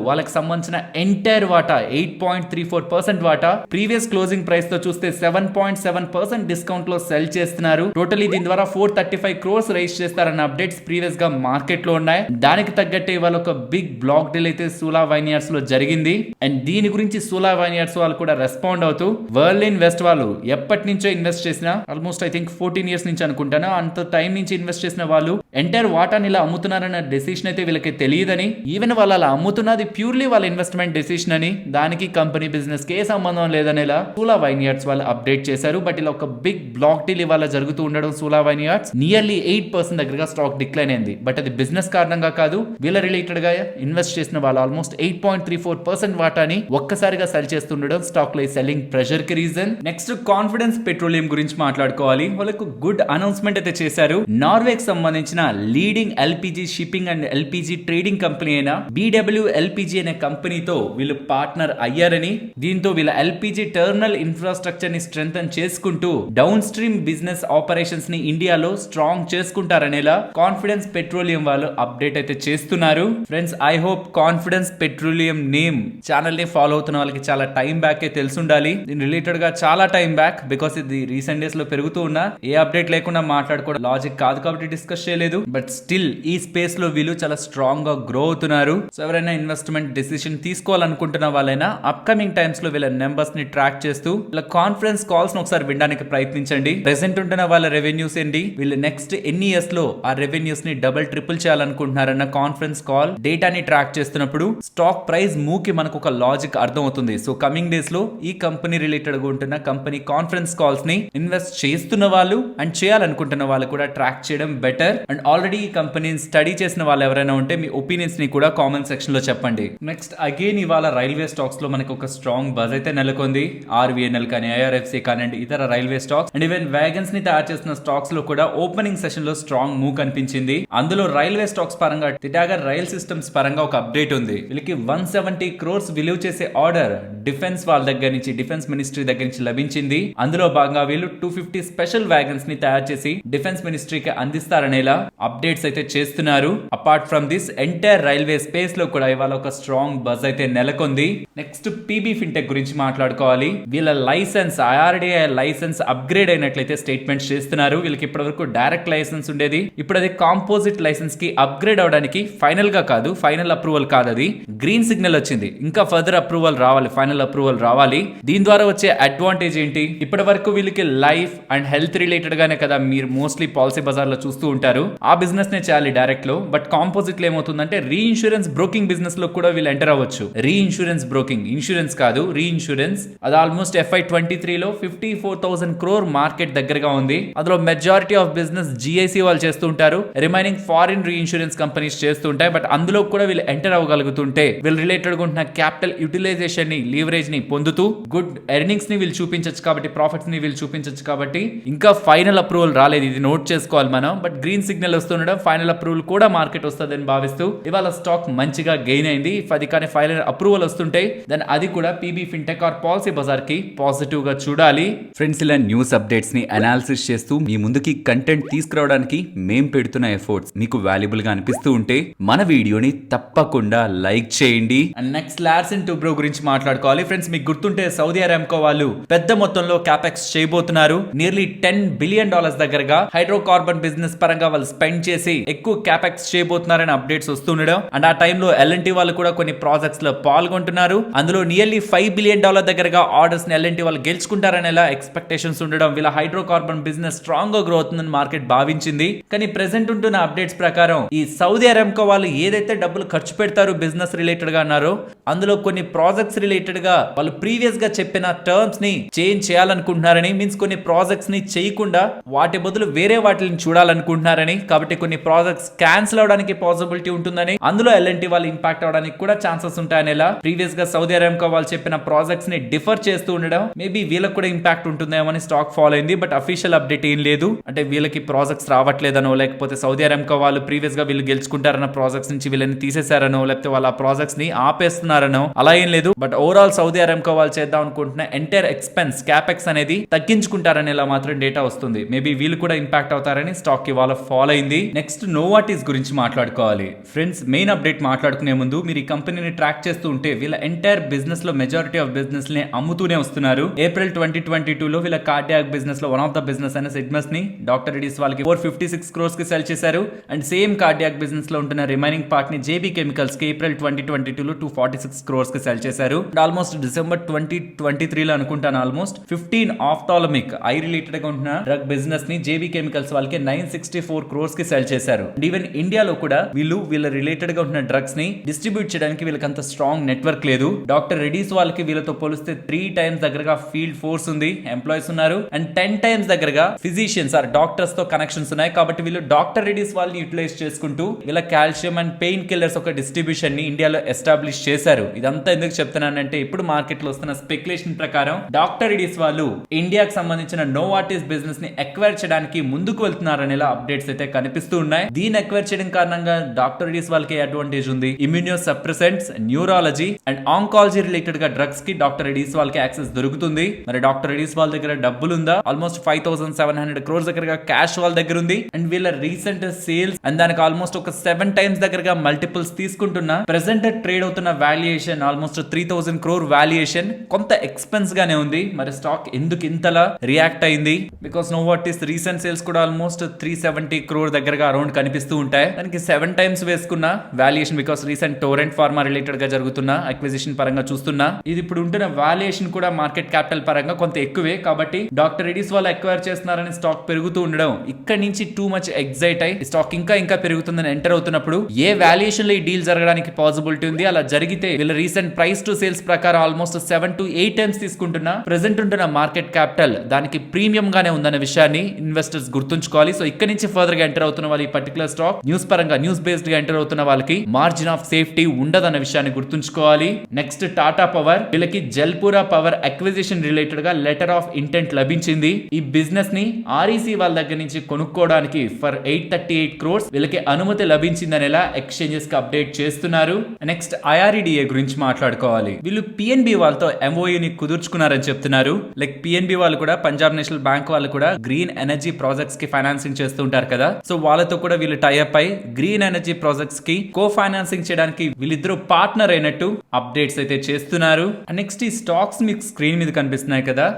[SPEAKER 1] వాళ్ళకి సంబంధించిన ఎంటైర్ వాటా 8.34% వాటా ప్రీవియస్ క్లోజింగ్ ప్రైస్ తో చూస్తే 7.7% డిస్కౌంట్ లో సెల్ చేస్తున్నారు. టోటలీ దీని ద్వారా 435 crores రైజ్ చేస్తారన్న అప్డేట్స్ ప్రీవియస్ గా మార్కెట్ లో ఉన్నాయి. దానికి తగ్గట్టే ఇవాళ ఒక బిగ్ బ్లాక్ డీల్ అయితే సూలా వైన్యార్డ్స్ లో జరిగింది. అండ్ దీని గురించి సూలా వైన్యార్డ్స్ వాళ్ళు కూడా రెస్పాండ్ అవుతూ వెర్లిన్ వెస్ట్ వాళ్ళు ఎప్పటి నుంచో ఇన్వెస్ట్ చేసిన ఆల్మోస్ట్ ఐ థింక్ 14 years నుంచి అనుకుంటాను, అంత టైం నుంచి ఇన్వెస్ట్ చేసిన వాళ్ళు ఎంటైర్ వాటాని ఇలా అమ్ముతున్నారన్న డెసిషన్ అయితే వీళ్ళకి తెలియదని, ఈవెన్ వాళ్ళు అలా అమ్ముతున్నది ప్యూర్లీ వాళ్ళ ఇన్వెస్ట్మెంట్ డెసిషన్ అని, దానికి కంపెనీ బిజినెస్ కి ఏ సంబంధం లేదని ఇలా సూలా వైన్యార్డ్స్ వాళ్ళు అప్డేట్ చేశారు. బట్ ఇలా ఒక బిగ్ బ్లాక్ డీల్ ఇవాళ జరుగుతూ ఉండడం సూలా వైన్యార్డ్స్ నియర్లీ 8% దగ్గరగా స్టాక్ డిక్లైన్ అయింది. బట్ అది బిజినెస్ కారణంగా కాదు, వీళ్ళ రిలేటెడ్ గా ఇన్వెస్ట్ చేసిన వాళ్ళు ఆల్మోస్ట్ 8.34% వాటాని ఒక్కసారిగా సెల్ చేస్తుండడం స్టాక్ లో సెల్లింగ్ ప్రెషర్ కి రీజన్. నెక్స్ట్ కాన్ఫిడెన్స్ పెట్రోలియం గురించి మాట్లాడుకోవాలి. వాళ్ళకు గుడ్ అనౌన్స్మెంట్ అయితే చేశారు. నార్వేకి సంబంధించిన leading LPG shipping and LPG trading company అయిన BW LPG అనే కంపెనీతో వీళ్ళు పార్ట్నర్ అయ్యారని, దీంతో వీళ్ళ ఎల్పిజి టెర్మినల్ ఇన్ఫ్రాస్ట్రక్చర్ ని స్ట్రెంథన్ చేసుకుంటూ డౌన్ స్ట్రీమ్ బిజినెస్ ఆపరేషన్స్ ని ఇండియాలో స్ట్రాంగ్ చేసుకుంటారనేలా కాన్ఫిడెన్స్ పెట్రోలియం వాళ్ళు అప్డేట్ అయితే చేస్తున్నారు. Friends, I hope confidence petroleum name channel ని ఫాలో అవుతున్న వాళ్ళకి చాలా టైం బ్యాక్ తెలుసు ఉండాలి. దీని రిలేటెడ్ గా చాలా టైం బ్యాక్, బికాస్ ఇది రీసెంట్ డేస్ లో పెరుగుతూ ఉన్నా ఏ అప్డేట్ లేకుండా మాట్లాడుకోవడం లాజిక్ కాదు కాబట్టి డిస్కస్ చేయలేదు. బట్ స్టిల్ ఈ స్పేస్ లో వీళ్ళు చాలా స్ట్రాంగ్ గా గ్రో అవుతున్నారు. సో ఎవరైనా ఇన్వెస్ట్మెంట్ డెసిషన్ తీసుకోవాలనుకుంటున్న వాళ్ళైనా అప్కమింగ్ టైమ్స్ లో వీళ్ళ నెంబర్స్ ని ట్రాక్ చేస్తూ వీళ్ళ కాన్ఫరెన్స్ కాల్స్ ను ఒకసారి వినడానికి ప్రయత్నించండి. ప్రెసెంట్ ఉంటున్న వాళ్ళ రెవెన్యూస్ ఏంటి, వీళ్ళు నెక్స్ట్ ఎన్ని ఇయర్స్ లో ఆ రెవెన్యూస్ ని డబుల్ ట్రిపుల్ చేయాలనుకుంటున్నారన్న కాన్ఫరెన్స్ కాల్ డేటాని ట్రాక్ చేస్తున్నప్పుడు స్టాక్ ప్రైస్ మూవ్ కి మనకు ఒక లాజిక్ అర్థం అవుతుంది. సో కమింగ్ డేస్ లో ఈ కంపెనీ రిలేటెడ్ గా ఉంటున్న కంపెనీ కాన్ఫరెన్స్ కాల్స్ ని ఇన్వెస్ట్ చేస్తున్న వాళ్ళు అండ్ చేయాలనుకుంటున్న వాళ్ళు కూడా ట్రాక్ చేయడం బెటర్. అండ్ ఆల్రెడీ ఈ కంపెనీని స్టడీ చేసిన వాళ్ళు ఎవరైనా ఉంటే మీ ఒపీనియన్స్ ని కూడా కామెంట్ సెక్షన్ లో చెప్పండి. నెక్స్ట్ అగైన్ ఇవాళ రైల్వే స్టాక్స్ లో మనకు ఒక స్ట్రాంగ్ బజ్ అయితే నెలకొంది. RVNL కానీ IRFC కానీ ఇతర railway stocks and even wagons ని తయారు చేసిన స్టాక్స్ లో కూడా ఓపెనింగ్ సెషన్ లో స్ట్రాంగ్ మూవ్ కనిపించింది. అందులో రైల్వే స్టాక్స్ పరంగా టిటాగర్ రైల్ సిస్టమ్స్ పరంగా ఒక అప్డేట్ ఉంది. వీళ్ళకి 170 crores విలువ చేసే ఆర్డర్ డిఫెన్స్ వాళ్ళ దగ్గర నుంచి, డిఫెన్స్ మినిస్ట్రీ దగ్గర నుంచి లభించింది. అందులో భాగంగా వీళ్ళు 250 స్పెషల్ వ్యాగన్స్ ని తయారు చేసి డిఫెన్స్ మినిస్ట్రీకి అందిస్తారనేలా అప్డేట్స్ అయితే చేస్తున్నారు. Apart from this entire railway space లో కూడా ఇవాళ ఒక స్ట్రాంగ్ బజ్ అయితే నెలకొంది. నెక్స్ట్ PB ఫిన్టెక్ గురించి మాట్లాడుకోవాలి. వీళ్ళ లైసెన్స్ IRDA లైసెన్స్ అప్గ్రేడ్ అయినట్లయితే స్టేట్మెంట్స్ చేస్తున్నారు. వీళ్ళకి ఇప్పటి వరకు డైరెక్ట్ లైసెన్స్ ఉండేది, ఇప్పుడు అది కాంపోజిట్ లైసెన్స్ కి అప్గ్రేడ్ అవడానికి ఫైనల్ గా కాదు, ఫైనల్ అప్రూవల్ కాదు, అది గ్రీన్ సిగ్నల్ వచ్చింది. ఇంకా ఫర్దర్ అప్రూవల్ రావాలి, ఫైనల్ అప్రూవల్ రావాలి. దీని ద్వారా వచ్చే అడ్వాంటేజ్ ఏంటి, ఇప్పటి వరకు వీళ్ళకి లైఫ్ అండ్ హెల్త్ రిలేటెడ్ గానే కదా మీరు మోస్ట్లీ పాలసీ బజార్ లో చూస్తూ ఉంటారు, ఆ బిజినెస్ నే చేయాలి డైరెక్ట్ లో. బట్ కాంపోజిట్ లో ఏమవుతుందంటే రీఇన్సూరెన్స్ బ్రోకింగ్ బిజినెస్ లో కూడా వీళ్ళు ఎంటర్ అవ్వచ్చు. రీఇన్సూరెన్స్ బ్రోకింగ్, ఇన్సూరెన్స్ కాదు రీఇన్సూరెన్స్. అది ఆల్మోస్ట్ FY23 లో 54,000 crore మార్కెట్ దగ్గరగా ఉంది. అందులో మెజారిటీ ఆఫ్ బిజినెస్ GIC వాళ్ళు చేస్తూ ఉంటారు, రిమైనింగ్ ఫారిన్ రీఇన్సూరెన్స్ కంపెనీస్ చేస్తూ ఉంటాయి. బట్ అందులో కూడా వీళ్ళు ఎంటర్ అవ్వగలుగుతుంటే వీళ్ళు రిలేటెడ్ ఉంటున్న క్యాపిటల్ యూటిలైజేషన్ ని, లీవరేజ్ ని పొందుతూ గుడ్ ఎర్నింగ్స్ ని వీళ్ళు చూపించచ్చు కాబట్టి, ప్రాఫిట్స్ ని వీళ్ళు చూపించచ్చు కాబట్టి. ఇంకా ఫైనల్ అప్రూవల్ రాలేదు, ఇది నోట్ చేసుకోవాలి మనం. బట్ గ్రీన్ సిగ్నల్ వస్తుండడం ఫైనల్ అప్రూవల్ కూడా మార్కెట్ వస్తుందని భావిస్తూ ఇవాళ స్టాక్ మంచిగా గెయిన్ అయింది. అది కానీ ఫైనల్ అప్రూవల్ వస్తుంటే దెన్ అది కూడా PB fintech or Policybazaar కి పాజిటివ్ గా చూడాలి. ఫ్రెండ్స్, ఇలా న్యూస్ అప్డేట్స్ ని అనాలిసిస్ చేస్తూ మీ ముందుకి కంటెంట్ తీసుకురావడానికి మేం పెడుతున్న ఎఫర్ట్స్ మీకు వాల్యుబుల్ గా అనిపిస్తూ ఉంటే మన వీడియోని తప్పకుండా లైక్ చేయండి. అండ్ నెక్స్ట్ లార్సెన్ టూబ్రో గురించి మాట్లాడుకోవాలి. ఫ్రెండ్స్, మీకు గుర్తుంటే సౌదీ అరామ్కో వాళ్ళు పెద్ద మొత్తంలో క్యాపెక్స్ చేయబోతున్నారు. నియర్లీ $10 billion దగ్గరగా హైడ్రోకార్బన్ బిజినెస్ పరంగా వాళ్ళు స్పెండ్ చేసి ఎక్కువ క్యాపెక్స్ చేయబోతున్నారని అప్డేట్స్ వస్తుండడం. అండ్ ఆ టైంలో L&T వాళ్ళు కూడా కొన్ని ప్రాజెక్ట్స్ లో పాల్గొంటున్నారు. అందులో నియర్లీ $5 billion దగ్గరగా ఆర్డర్స్ ని L&T వాళ్ళు గెలుచుకుంటారనేలా ఎక్స్పెక్టేషన్స్ ఉండడం వీళ్ళ హైడ్రోకార్బన్ బిజినెస్ స్ట్రాంగ్ గా గ్రో అవుతుందని మార్కెట్ భావించింది. కానీ ప్రెసెంట్ ఉంటున్న అప్డేట్స్ ప్రకారం ఈ సౌదీ అరామ్కో వాళ్ళు ఏదైతే డబ్బులు ఖర్చు పెడతారు బిజినెస్ రిలేటెడ్ గా అన్నారో అందులో కొన్ని ప్రాజెక్ట్స్ రిలేటెడ్ గా వాళ్ళు ప్రీవియస్ గా చెప్పిన టర్మ్స్ ని చేంజ్ చేయాలనుకుంటున్నారని, మీన్స్ కొన్ని ప్రాజెక్ట్స్ ప్రాజెక్ట్స్ ని చేయకుండా వాటి బదులు వేరే వాటిని చూడాలనుకుంటున్నారని, కాబట్టి కొన్ని ప్రాజెక్ట్స్ క్యాన్సిల్ అవడానికి పాసిబిలిటీ ఉంటుందని, అందులో ఎల్ఎన్టీ వాళ్ళు ఇంపాక్ట్ అవడానికి కూడా ఛాన్సెస్ ఉంటాయని ప్రీవియస్ గా సౌదీ అరేబియా వాళ్ళు చెప్పిన ప్రాజెక్ట్స్ ని డిఫర్ చేస్తూ ఉండడం మేబీ వీళ్ళకి కూడా ఇంపాక్ట్ ఉంటుందేమో అని స్టాక్ ఫాలో అయింది. బట్ అఫీషియల్ అప్డేట్ ఏం లేదు. అంటే వీళ్ళకి ప్రాజెక్ట్స్ రావట్లేదనో, లేకపోతే సౌదీ అరేబియా వాళ్ళు ప్రీవియస్ గా వీళ్ళు గెలుచుకుంటారన్న ప్రాజెక్ట్స్ నుంచి వీళ్ళని తీసేశారనో, లేకపోతే వాళ్ళ ప్రాజెక్ట్స్ ని ఆపేస్తున్నారనో అలా ఏం లేదు. బట్ ఓవరాల్ సౌదీ అరేబియా వాళ్ళు చేద్దాం అనుకుంటున్న ఎంటైర్ ఎక్స్పెన్స్ క్యాపెక్స్ అనేది తగ్గించుకుంటారని ఇలా మాత్రం డేటా వస్తుంది. మేబీ వీళ్ళు కూడా ఇంపాక్ట్ అవుతారని స్టాక్ కి వాళ్ళ ఫాలో అయింది. నెక్స్ట్ నోవాటిస్ గురించి మాట్లాడుకోవాలి. ఫ్రెండ్స్, మెయిన్ అప్డేట్ మాట్లాడుకునే ముందు మీరు ఈ కంపెనీని ట్రాక్ చేస్తూ ఉంటే వీళ్ళ ఎంటైర్ బిజినెస్ లో మెజారిటీ ఆఫ్ బిజినెస్ ని అమ్ముతూనే వస్తున్నారు. ఏప్రిల్ 2022 లో వీళ్ళ కార్డియాక్ బిజినెస్ లో వన్ ఆఫ్ ద బిజినెస్ అయిన సిగ్మస్ ని డాక్టర్ రెడ్డిస్ వాళ్ళకి 456 crores కి సెల్ చేశారు. అండ్ సేమ్ కార్డియాక్ బిజినెస్ లో ఉంటున్న రిమైనింగ్ పార్ట్ ని జేబీ కెమికల్స్ కి ఏప్రిల్ 2022 లో 246 crores కి సెల్ చేశారు. ఆల్మోస్ట్ డిసెంబర్ 2023 లో అనుకుంటాను ఆల్మోస్ట్ 15 ఆఫ్థాలమిక్ ఐ రిలేటెడ్ గా ఉంటున్న డ్రగ్ బిజినెస్ ని జేబీ కెమికల్స్ వాళ్ళకి 964 crores కి సెల్ చేశారు. అండ్ ఈవెన్ ఇండియాలో కూడా వీళ్ళ రిలేటెడ్ గా ఉంటున్న డ్రగ్స్ ని డిస్ట్రిబ్యూట్ చేయడానికి వీళ్ళకి అంత స్ట్రాంగ్ నెట్వర్క్ లేదు. డాక్టర్ రెడ్డిస్ వాళ్ళకి వీళ్ళతో పోలిస్తే 3 times దగ్గరగా ఫీల్డ్ ఫోర్స్ ఉంది, ఎంప్లాయీస్ ఉన్నారు. అండ్ 10 times దగ్గరగా ఫిజిషియన్స్ ఆర్ డాక్టర్స్ తో కనెక్షన్స్ ఉన్నాయి. కాబట్టి వీళ్ళు డాక్టర్ రెడ్డిస్ వాళ్ళని యూటిలైజ్ చేసుకుంటూ వీళ్ళ కాల్షియం అండ్ పెయిన్ కిల్లర్స్ ఒక డిస్ట్రిబ్యూషన్ ని ఇండియాలో ఎస్టాబ్లిష్ చేశారు. ఇదంతా ఎందుకు చెప్తున్నానంటే ఇప్పుడు మార్కెట్ లో వస్తున్న స్పెక్యులేషన్ ప్రకారం డాక్టర్ రెడ్డిస్ వాళ్ళు ఇండియాకి సంబంధించిన నోవాటిస్ బిజినెస్ ని ఎక్వైర్ చేయడానికి ముందుకు వెళ్తున్నారని అప్డేట్స్ అయితే కనిపిస్తూ ఉన్నాయి. దీన్ని ఎక్వైర్ చేయడం కారణంగా డాక్టర్ రెడ్డిస్ వాళ్ళకి అడ్వాంటేజ్ ఉంది. Immuno suppressants, neurology and oncology related గా డ్రగ్స్ కి డాక్టర్ రెడ్డిస్ వాళ్ళకి యాక్సెస్ దొరుకుతుంది. మరి డాక్టర్ రెడ్డిస్ వాళ్ళ దగ్గర డబ్బులు ఉందా? ఆల్మోస్ట్ 5700 crores దగ్గరగా క్యాష్ వాళ్ళ దగ్గర ఉంది. అండ్ వీళ్ళ రీసెంట్ సేల్స్ అండ్ దానికి ఆల్మోస్ట్ ఒక 7 times దగ్గరగా మల్టిపుల్స్ తీసుకుంటున్న ప్రెసెంట్ ట్రేడ్ అవుతున్న వాల్యుయేషన్ ఆల్మోస్ట్ 3000 crore వాల్యుయేషన్ కొంత ఎక్స్పెన్స్ గానే ఉంది. మరి స్టాక్ ఎందుకు ఇంతలా రియాక్ట్ అయింది? బికాస్ నోవాటిస్ రీసెంట్ సేల్స్ కూడా ఆల్మోస్ట్ 370 crore దగ్గరగా అరౌండ్ కనిపిస్తూ ఉంటాయి. దానికి 7 times వేసుకున్న valuation because recent torrent pharma related గా జరుగుతున్న అక్విజిషన్ పరంగా చూస్తున్నా ఇది ఇప్పుడు ఉంటున్న వాల్యుయేషన్ కూడా మార్కెట్ క్యాపిటల్ పరంగా కొంత ఎక్కువే. కాబట్టి డాక్టర్ రెడ్డిస్ వాళ్ళు ఎక్వైర్ చేస్తున్నారని స్టాక్ పెరుగుతూ ఉండడం ఇక్కడ నుంచి టూ మచ్ ఎగ్జైట్ అయ్యి స్టాక్ ఇంకా పెరుగుతుందని ఎంటర్ అవుతున్నప్పుడు ఏ వాల్యుయేషన్ లో ఈ డీల్ జరగడానికి పాసిబిలిటీ ఉంది? అలా జరిగితే వీళ్ళ రీసెంట్ ప్రైస్ టు సేల్స్ ప్రకారం ఆల్మోస్ట్ 7 to 8 times తీసుకుంటున్న ప్రెసెంట్ ఉంటున్న మార్కెట్ క్యాపిటల్ దానికి ప్రీమియం గానే ఉందన్న విషయాన్ని ఇన్వెస్టర్స్ గుర్తుంచుకోవాలి. సో ఇక్కడ నుంచి ఫర్దర్ గా ఎంటర్ అవుతున్న వాళ్ళు ఈ పర్టికులర్ స్టాక్ న్యూస్ పరంగా న్యూస్ బేస్డ్ గా ఎంటర్ అవుతున్న వాళ్ళకి మార్జిన్ ఆఫ్ సేఫ్టీ ఉండదన్న విషయాన్ని గుర్తుంచుకోవాలి. నెక్స్ట్ టాటా పవర్, వీళ్ళకి జల్పురా పవర్ అక్విజిషన్ రిలేటెడ్ గా లెటర్ ఆఫ్ ఇంటెంట్ లభించింది. ఈ బిజినెస్ ని ఆర్ఈసీ వాళ్ళ దగ్గర నుంచి కొనుక్కోవడానికి ఫర్ 838 crores వీళ్ళకి అనుమతి లభించిందని ఎక్స్చేంజెస్ కి అప్డేట్ చేస్తున్నారు. నెక్స్ట్ ఐఆర్ఈడిఏ గురించి మాట్లాడుకోవాలి. వీళ్ళు పిఎన్బి వాళ్ళతో ఎంఓయూ ని కుదుర్చుకున్నారని చెప్తున్నారు. లైక్ పిఎన్బి వాళ్ళు కూడా పంజాబ్ నేషనల్ బ్యాంక్ వాళ్ళు కూడా గ్రీన్ ఎనర్జీ ప్రాజెక్ట్స్ కి ఫైనాన్సింగ్ చేస్తూ ఉంటారు కదా. సో వాళ్ళతో కూడా వీళ్ళు టైఅప్ అయి గ్రీన్ ఎనర్జీ ప్రాజెక్ట్స్ కి కో ఫైనాన్సింగ్ చేయడానికి వీళ్ళిద్దరూ పార్ట్నర్ అయినట్టు అప్డేట్స్ అయితే చేస్తున్నారు. నెక్స్ట్ ఈ స్టాక్స్ మీకు స్క్రీన్ మీద కనిపిస్తున్నాయి కదా,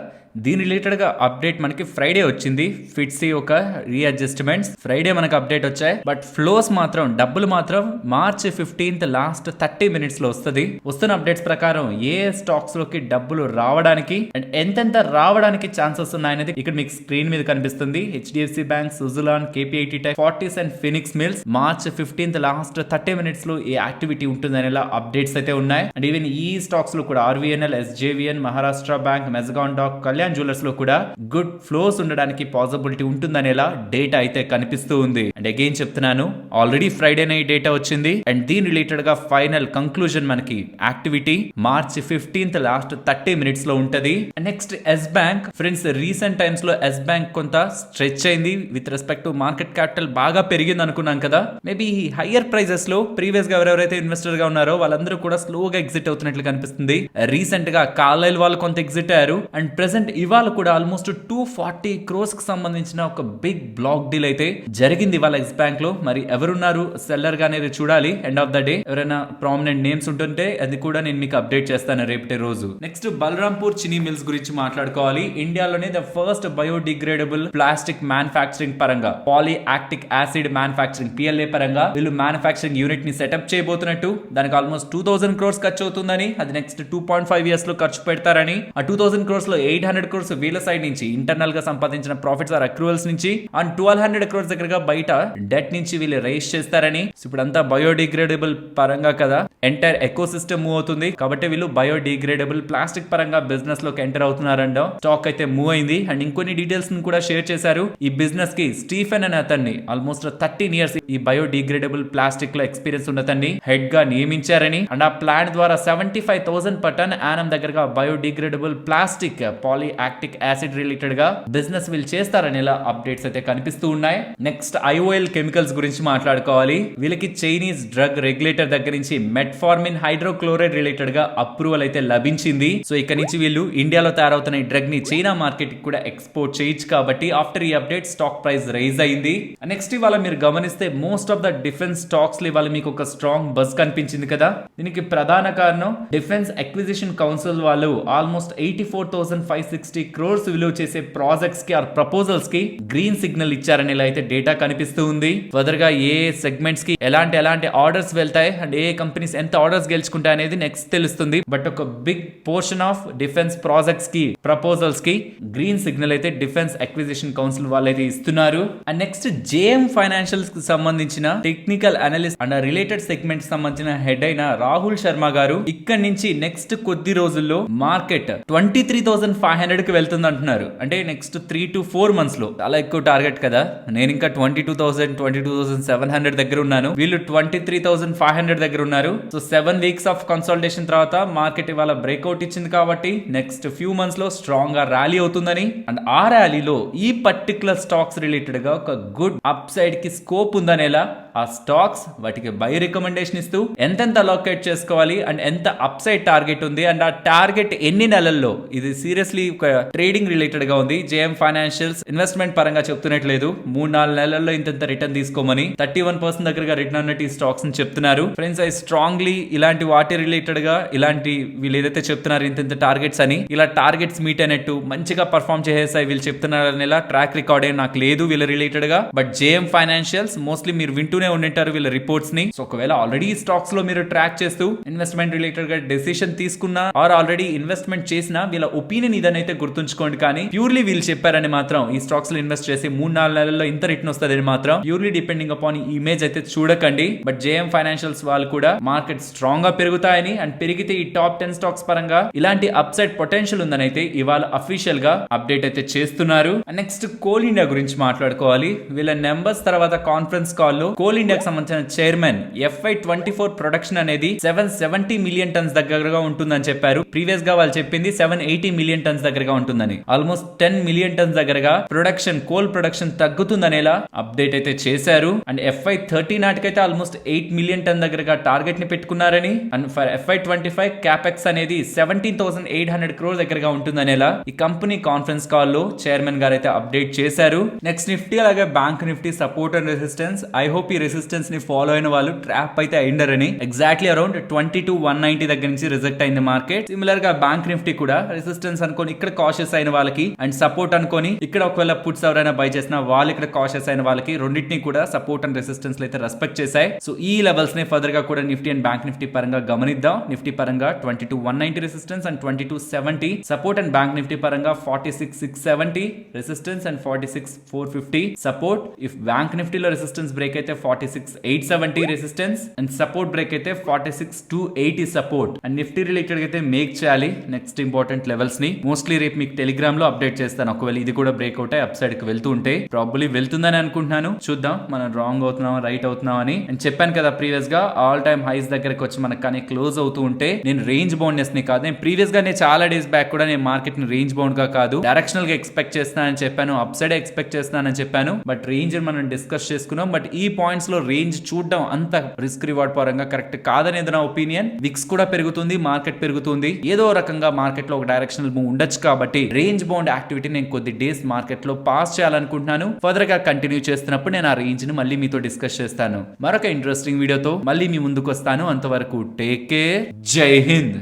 [SPEAKER 1] దీని రిలేటెడ్ గా అప్డేట్ మనకి ఫ్రైడే వచ్చింది. ఫిట్సీ ఒక రీఅడ్జస్ట్మెంట్స్ ఫ్రైడే మనకు అప్డేట్ వచ్చాయి. బట్ ఫ్లోస్ మాత్రం డబ్బులు మాత్రం మార్చ్ 15th లాస్ట్ 30 minutes లో వస్తుంది. వస్తున్న అప్డేట్స్ ప్రకారం ఏ స్టాక్స్ లోకి డబ్బులు రావడానికి అండ్ ఎంతెంత రావడానికి ఛాన్సెస్ ఉన్నాయనేది ఇక్కడ మీకు స్క్రీన్ మీద కనిపిస్తుంది. HDFC bank, Suzlon, KPIT tech, Fortis and Phoenix Mills March 15th last 30 minutes లో ఏ యాక్టివిటీ ఉంటుంది అనేలా అప్డేట్స్ అయితే ఉన్నాయి. అండ్ ఈవెన్ ఈ స్టాక్స్ లో కూడా RVNL, SJVN, Maharashtra bank, Mazagon dock, Kalyan jewellers లో కూడా గుడ్ ఫ్లోస్ ఉండడానికి పాసిబిలిటీ ఉంటుందనేలా డేటా అయితే కనిపిస్తూ ఉంది. అండ్ అగైన్ చెప్తున్నాను, ఆల్రెడీ ఫ్రైడేనే ఈ డేటా వచ్చింది. అండ్ దీని రిలేటెడ్ గా ఫైనల్ కంక్లూజన్ మనకి activity March 15th last 30 minutes లో ఉంటది. Next Yes bank friends, recent times లో ఎస్ బ్యాంక్ కొంత స్ట్రెచ్ అయింది with respect to market capital బాగా పెరిగింది అనుకున్నాం కదా. మేబీ హైయర్ ప్రైజెస్ లో ప్రీవియస్ గా ఎవరెవరైతే ఇన్వెస్టర్ గా ఉన్నారో వాళ్ళందరూ కూడా స్లోగా ఎగ్జిట్ అవుతున్నట్లు కనిపిస్తుంది. రీసెంట్ గా కార్లైల్ వాళ్ళు కొంత ఎగ్జిట్ అయ్యారు. అండ్ ప్రెసెంట్ ఇవాళ కూడా ఆల్మోస్ట్ 240 crores కి సంబంధించిన ఒక బిగ్ బ్లాక్ డీల్ అయితే జరిగింది ఇవాళ ఎస్ బ్యాంక్ లో. మరి ఎవరున్నారు సెల్లర్ గా అనేది చూడాలి. ఎండ్ ఆఫ్ ద డే ఎవరైనా ప్రామినెంట్ నేమ్స్ ఉంటుంటే అది కూడా నేను మీకు అప్డేట్ చేస్తాను రేపటి రోజు. నెక్స్ట్ బలరాంపూర్ చినీ మిల్స్ గురించి మాట్లాడుకోవాలి. ఇండియాలోనే the first biodegradable plastic manufacturing పరంగా పాలీయాక్టిక్ యాసిడ్ మ్యానుఫ్యాక్చరింగ్ PLA పరంగా వీళ్ళు మ్యానుఫ్యాక్చరింగ్ యూనిట్ ని సెటప్ చేయబోతున్నట్టు, దానికి ఆల్మోస్ట్ 2000 crores ఖర్చు అవుతుందని, అది నెక్స్ట్ 2.5 years లో ఖర్చు పెడతారని, ఆ 2000 crores లో 800 crores వీళ్ళ సైడ్ నుంచి ఇంటర్నల్ గా సంపాదించిన ప్రాఫిట్స్ ఆర్ అక్రూవల్స్ నుంచి, అండ్ 1200 crores దగ్గరగా బయట డెట్ నుంచి వీళ్ళు రైజ్ చేస్తారని. ఇప్పుడు అంతా బయోడిగ్రేడబుల్ పరంగా కదా. ఎంటైర్ ఎకో సిస్టమ్ మూవ్ అవుతుంది. కాబట్టి వీళ్ళు బయోడిగ్రేడబుల్ ప్లాస్టిక్ పరంగా బిజినెస్ లోకి ఎంటర్ అవుతున్నారంట. స్టాక్ అయితే మూవ్ అయింది. అండ్ ఇంకొన్ని డీటెయిల్స్ కూడా షేర్ చేశారు. ఈ బిజినెస్ కి స్టీఫెన్ అనే అతన్ని ఆల్మోస్ట్ 13 ఇయర్స్ ఈ బయోడిగ్రేడబుల్ ప్లాస్టిక్ లో ఎక్స్పీరియన్స్ ఉన్నతన్ని హెడ్ గా నియమించారని, అండ్ ఆ ప్లాంట్ ద్వారా 75,000 per ton యానం దగ్గరగా బయోడిగ్రేడబుల్ ప్లాస్టిక్ పాలీయాక్టిక్ యాసిడ్ రిలేటెడ్ గా బిజినెస్ వీళ్ళు చేస్తారని ఇలా అప్డేట్స్ అయితే కనిపిస్తూ ఉన్నాయి. నెక్స్ట్ IOL కెమికల్స్ గురించి మాట్లాడుకోవాలి. వీళ్ళకి చైనీస్ డ్రగ్ రెగ్యులేటర్ దగ్గర నుంచి మెట్ఫార్మిన్ హైడ్రోక్లోరైడ్ రిలేటెడ్ గా అప్రూవల్ అయితే లభించింది. సో ఇక్కడ నుంచి వీళ్ళు ఇండియాలో తయారవుతున్న ఈ డ్రగ్ ని చైనా మార్కెట్ కి కూడా ఎక్స్పోర్ట్ చేయొచ్చు. కాబట్టి ఆఫ్టర్ ఈ అప్డేట్ స్టాక్ ప్రైస్ రైజ్ అయింది. నెక్స్ట్ ఇవాళ మీరు గమనిస్తే most of the defence stocks ఇవాళ మీకు ఒక స్ట్రాంగ్ బజ్ కనిపించింది కదా. దీనికి ప్రధాన కారణం డిఫెన్స్ అక్విజిషన్ కౌన్సిల్ వాళ్ళు ఆల్మోస్ట్ 84,560 crores విలువ చేసే ప్రాజెక్ట్స్ కి ఆర్ ప్రపోజల్స్ కి గ్రీన్ సిగ్నల్ ఇచ్చారని ఇలా అయితే డేటా కనిపిస్తూ ఉంది. ఫర్దర్ గా ఏ సెగ్మెంట్స్ కి ఎలాంటి ఆర్డర్స్ వెళ్తాయి అండ్ ఏ కంపెనీస్ ఎంత ఆర్డర్స్ గెలుచుకుంటాయి అనేది నెక్స్ట్ తెలుస్తుంది. బట్ ఒక big portion of defence projects కి ప్రపోజల్స్ కి గ్రీన్ సిగ్నల్ అయితే డిఫెన్స్ అక్విజిషన్ కౌన్సిల్ వాళ్ళు అయితే ఇస్తున్నారు. అండ్ నెక్స్ట్ JM ఫైనాన్షియల్స్ కి సంబంధించిన technical analyst and related segment సంబంధించిన హెడ్ అయిన రాహుల్ శర్మ గారు ఇక్కడ నుంచి నెక్స్ట్ కొద్ది రోజుల్లో మార్కెట్ 23,500 కి వెళ్తుంది అంటున్నారు. అంటే నెక్స్ట్ 3 to 4 months లో చాలా ఎక్కువ టార్గెట్ కదా. నేను ఇంకా 22,700 దగ్గర ఉన్నాను. వీళ్ళు 23,500 దగ్గర ఉన్నారు. సో 7 weeks ఆఫ్ కన్సల్టేషన్ తర్వాత మార్కెట్ ఇవాళ బ్రేక్అవుట్ ఇచ్చింది. కాబట్టి నెక్స్ట్ ఫ్యూ మంత్స్ లో స్ట్రాంగ్ గా ర్యాలీ అవుతుందని, అండ్ ఆ ర్యాలీలో ఈ పర్టికులర్ స్టాక్స్ రిలేటెడ్ గా ఒక గుడ్ అప్ సైడ్ కి స్కోప్ ఉందనేలా ఆ స్టాక్స్ వాటికి బై రికమెండేషన్ ఇస్తూ ఎంతెంత అలోకేట్ చేసుకోవాలి అండ్ ఎంత అప్ సైడ్ టార్గెట్ ఉంది అండ్ ఆ టార్గెట్ ఎన్ని నెలల్లో, ఇది సీరియస్లీ ఒక ట్రేడింగ్ రిలేటెడ్ గా ఉంది. JM ఫైనాన్షియల్స్ ఇన్వెస్ట్మెంట్ పరంగా చెప్తున్నట్లేదు 3-4 నెలల్లో ఇంత రిటర్న్ తీసుకోమని 31% దగ్గరగా రిటర్న్ అన్నట్టు ఈ స్టాక్స్ చెప్తున్నారు. ఫ్రెండ్స్, ఐ స్ట్రాంగ్లీ ఇలాంటి వాటి రిలేటెడ్ గా ఇలాంటి వీళ్ళు ఏదైతే చెప్తున్నారు ఇంత టార్గెట్స్ అని, ఇలా టార్గెట్స్ మీట్ అయినట్టు మంచిగా పర్ఫామ్ చేసేసాయి వీళ్ళు చెప్తున్నారు అని ఇలా ట్రాక్ రికార్డ్ నాకు లేదు వీళ్ళ రిలేటెడ్ గా. బట్ JM ఫైనాన్షియల్స్ మోస్ట్లీ మీరు వింటూనే ఉంటారు వీళ్ళ రిపోర్ట్స్ ని. సో ఒకవేళ ఆల్రెడీ స్టాక్స్ లో మీరు ట్రాక్ చేస్తూ ఇన్వెస్ట్మెంట్ రిలేటెడ్ గా డెసిషన్ తీసుకున్నా ఆర్ ఆల్రెడీ ఇన్వెస్ట్మెంట్ చేసినా వీళ్ళ ఒపీనియన్ ఇదనైతే గుర్తుంచుకోండి. కానీ ప్యూర్లీ వీళ్ళు చెప్పారని మాత్రం ఈ స్టాక్స్ లో ఇన్వెస్ట్ చేసి 3-4 నెలల్లో ఇంత రిటర్న్ వస్తుంది మాత్రం ప్యూర్లీ డిపెండింగ్ అపాన్ ఈ ఇమేజ్ అయితే చూడకండి. బట్ JM ఫైనాన్షియల్స్ వాళ్ళు కూడా మార్కెట్ స్ట్రాంగ్ గా పెరుగుతాయని అండ్ పెరిగితే ఈ టాప్ 10 స్టాక్స్ పరంగా ఇలాంటి అప్సైడ్ పొటెన్షియల్ ఉందని అయితే ఇవాళ అఫీషియల్ గా అప్డేట్ అయితే చేస్తున్నారు. నెక్స్ట్ కోల్ ఇండియా గురించి మాట్లాడుకోవాలి. వీళ్ళ నెంబర్స్ తర్వాత కాన్ఫరెన్స్ కాల్ లో కోల్ ఇండియాకి సంబంధించిన చైర్మన్ FY24 ప్రొడక్షన్ అనేది 770 million tons దగ్గరగా ఉంటుందని చెప్పారు. ప్రీవియస్ గా వాళ్ళు చెప్పింది 780 million tons దగ్గరగా ఉంటుందని. ఆల్మోస్ట్ 10 million tons దగ్గరగా ప్రొడక్షన్ కోల్ ప్రొడక్షన్ తగ్గుతుందనేలా అప్డేట్ అయితే చేశారు. అండ్ FY30 నాటికైతే ఆల్మోస్ట్ 8 million ton దగ్గరగా టార్గెట్ ని పెట్టుకున్నారని, అండ్ ఫర్ FY25 క్యాపెక్స్ అనేది 17,800 crores దగ్గరగా ఉంటుందనేలా ఈ కంపెనీ కాన్ఫరెన్స్ కాల్ లో చైర్మన్ గారు అయితే అప్డేట్ చేశారు. నెక్స్ట్ నిఫ్టీ అలాగే bank Nifty support and resistance. I hope ఈ రెసిస్టెన్స్ ని ఫాలో అయిన వాళ్ళు ట్రాప్ అయితే అయిండరని. ఎగ్జాక్ట్లీ అరౌండ్ 22,190 దగ్గర నుంచి రిజెక్ట్ అయింది మార్కెట్. సిమిలర్ గా బ్యాంక్ నిఫ్టీ కూడా రెసిస్టెన్స్ అనుకోని ఇక్కడ కాషియస్ అయిన వాళ్ళకి అండ్ సపోర్ట్ అనుకోని ఇక్కడ ఒకవేళ పుట్స్ ఎవరైనా బై చేసిన వాళ్ళు ఇక్కడ కాషియస్ అయిన వాళ్ళకి రెండింటిని కూడా సపోర్ట్ అండ్ రెసిస్టెన్స్ అయితే రెస్పెక్ట్ చేశాయి. సో ఈ లెవెల్స్ ని ఫర్దర్ గా కూడా నిఫ్టీ అండ్ బ్యాంక్ నిఫ్టీ పరంగా గమనిద్దాం. నిఫ్టీ పరంగా 22,190 resistance and 22,70 support, and bank Nifty పరంగా 46,670 resistance and 46,450 support. If bank నిఫ్టీలో రెసిస్టెన్స్ బ్రేక్ అయితే 46,870 రెసిస్టెన్స్ అండ్ సపోర్ట్ బ్రేక్ అయితే 46,280 సపోర్ట్. అండ్ నిఫ్టీ రిలేటెడ్ అయితే మేక్ చేయాలి నెక్స్ట్ ఇంపార్టెంట్ లెవెల్స్ ని. మోస్ట్లీ రేపు మీకు టెలిగ్రామ్ లో అప్డేట్ చేస్తాను. ఒకవేళ ఇది కూడా బ్రేక్అవుట్ అయ్యి అప్ సైడ్ కి వెళ్తూ ఉంటే ప్రాబబ్లీ వెళ్తుందని అనుకుంటున్నాను. చూద్దాం మనం రాంగ్ అవుతున్నాం రైట్ అవుతున్నాం అని. అండ్ చెప్పాను కదా ప్రీవియస్ గా ఆల్ టైమ్ హైస్ దగ్గరకు వచ్చి మనకు కానీ క్లోజ్ అవుతూ ఉంటే నేను రేంజ్ బౌండ్నెస్ ని కాదు, నేను ప్రీవియస్ గా నేను చాలా డేస్ బ్యాక్ కూడా నేను మార్కెట్ ని రేంజ్ బౌండ్ గా కాదు డైరెక్షనల్ గా ఎక్స్పెక్ట్ చేస్తానని చెప్పాను, అప్ సైడ్ ఎక్స్పెక్ట్ చేస్తానని చెప్పాను. బట్ రేంజ్ మనం డిస్కస్ చేసుకున్నాం. బట్ ఈ పాయింట్స్ లో రేంజ్ చూడడం అంత రిస్క్ రివార్డ్ పరంగా కరెక్ట్ కాదనేది నా ఒపీనియన్. విక్స్ కూడా పెరుగుతుంది, మార్కెట్ పెరుగుతుంది, ఏదో రకంగా మార్కెట్ లో ఒక డైరెక్షనల్ మూవ్ ఉండొచ్చు. కాబట్టి రేంజ్ బౌండ్ యాక్టివిటీ నేను కొద్ది డేస్ మార్కెట్ లో పాస్ చేయాలనుకుంటున్నాను. ఫర్దర్ గా కంటిన్యూ చేస్తున్నప్పుడు నేను ఆ రేంజ్ ని మళ్ళీ మీతో డిస్కస్ చేస్తాను. మరొక ఇంట్రెస్టింగ్ వీడియోతో మళ్ళీ మీ ముందుకు వస్తాను. అంతవరకు టేక్ కేర్, జై హింద్.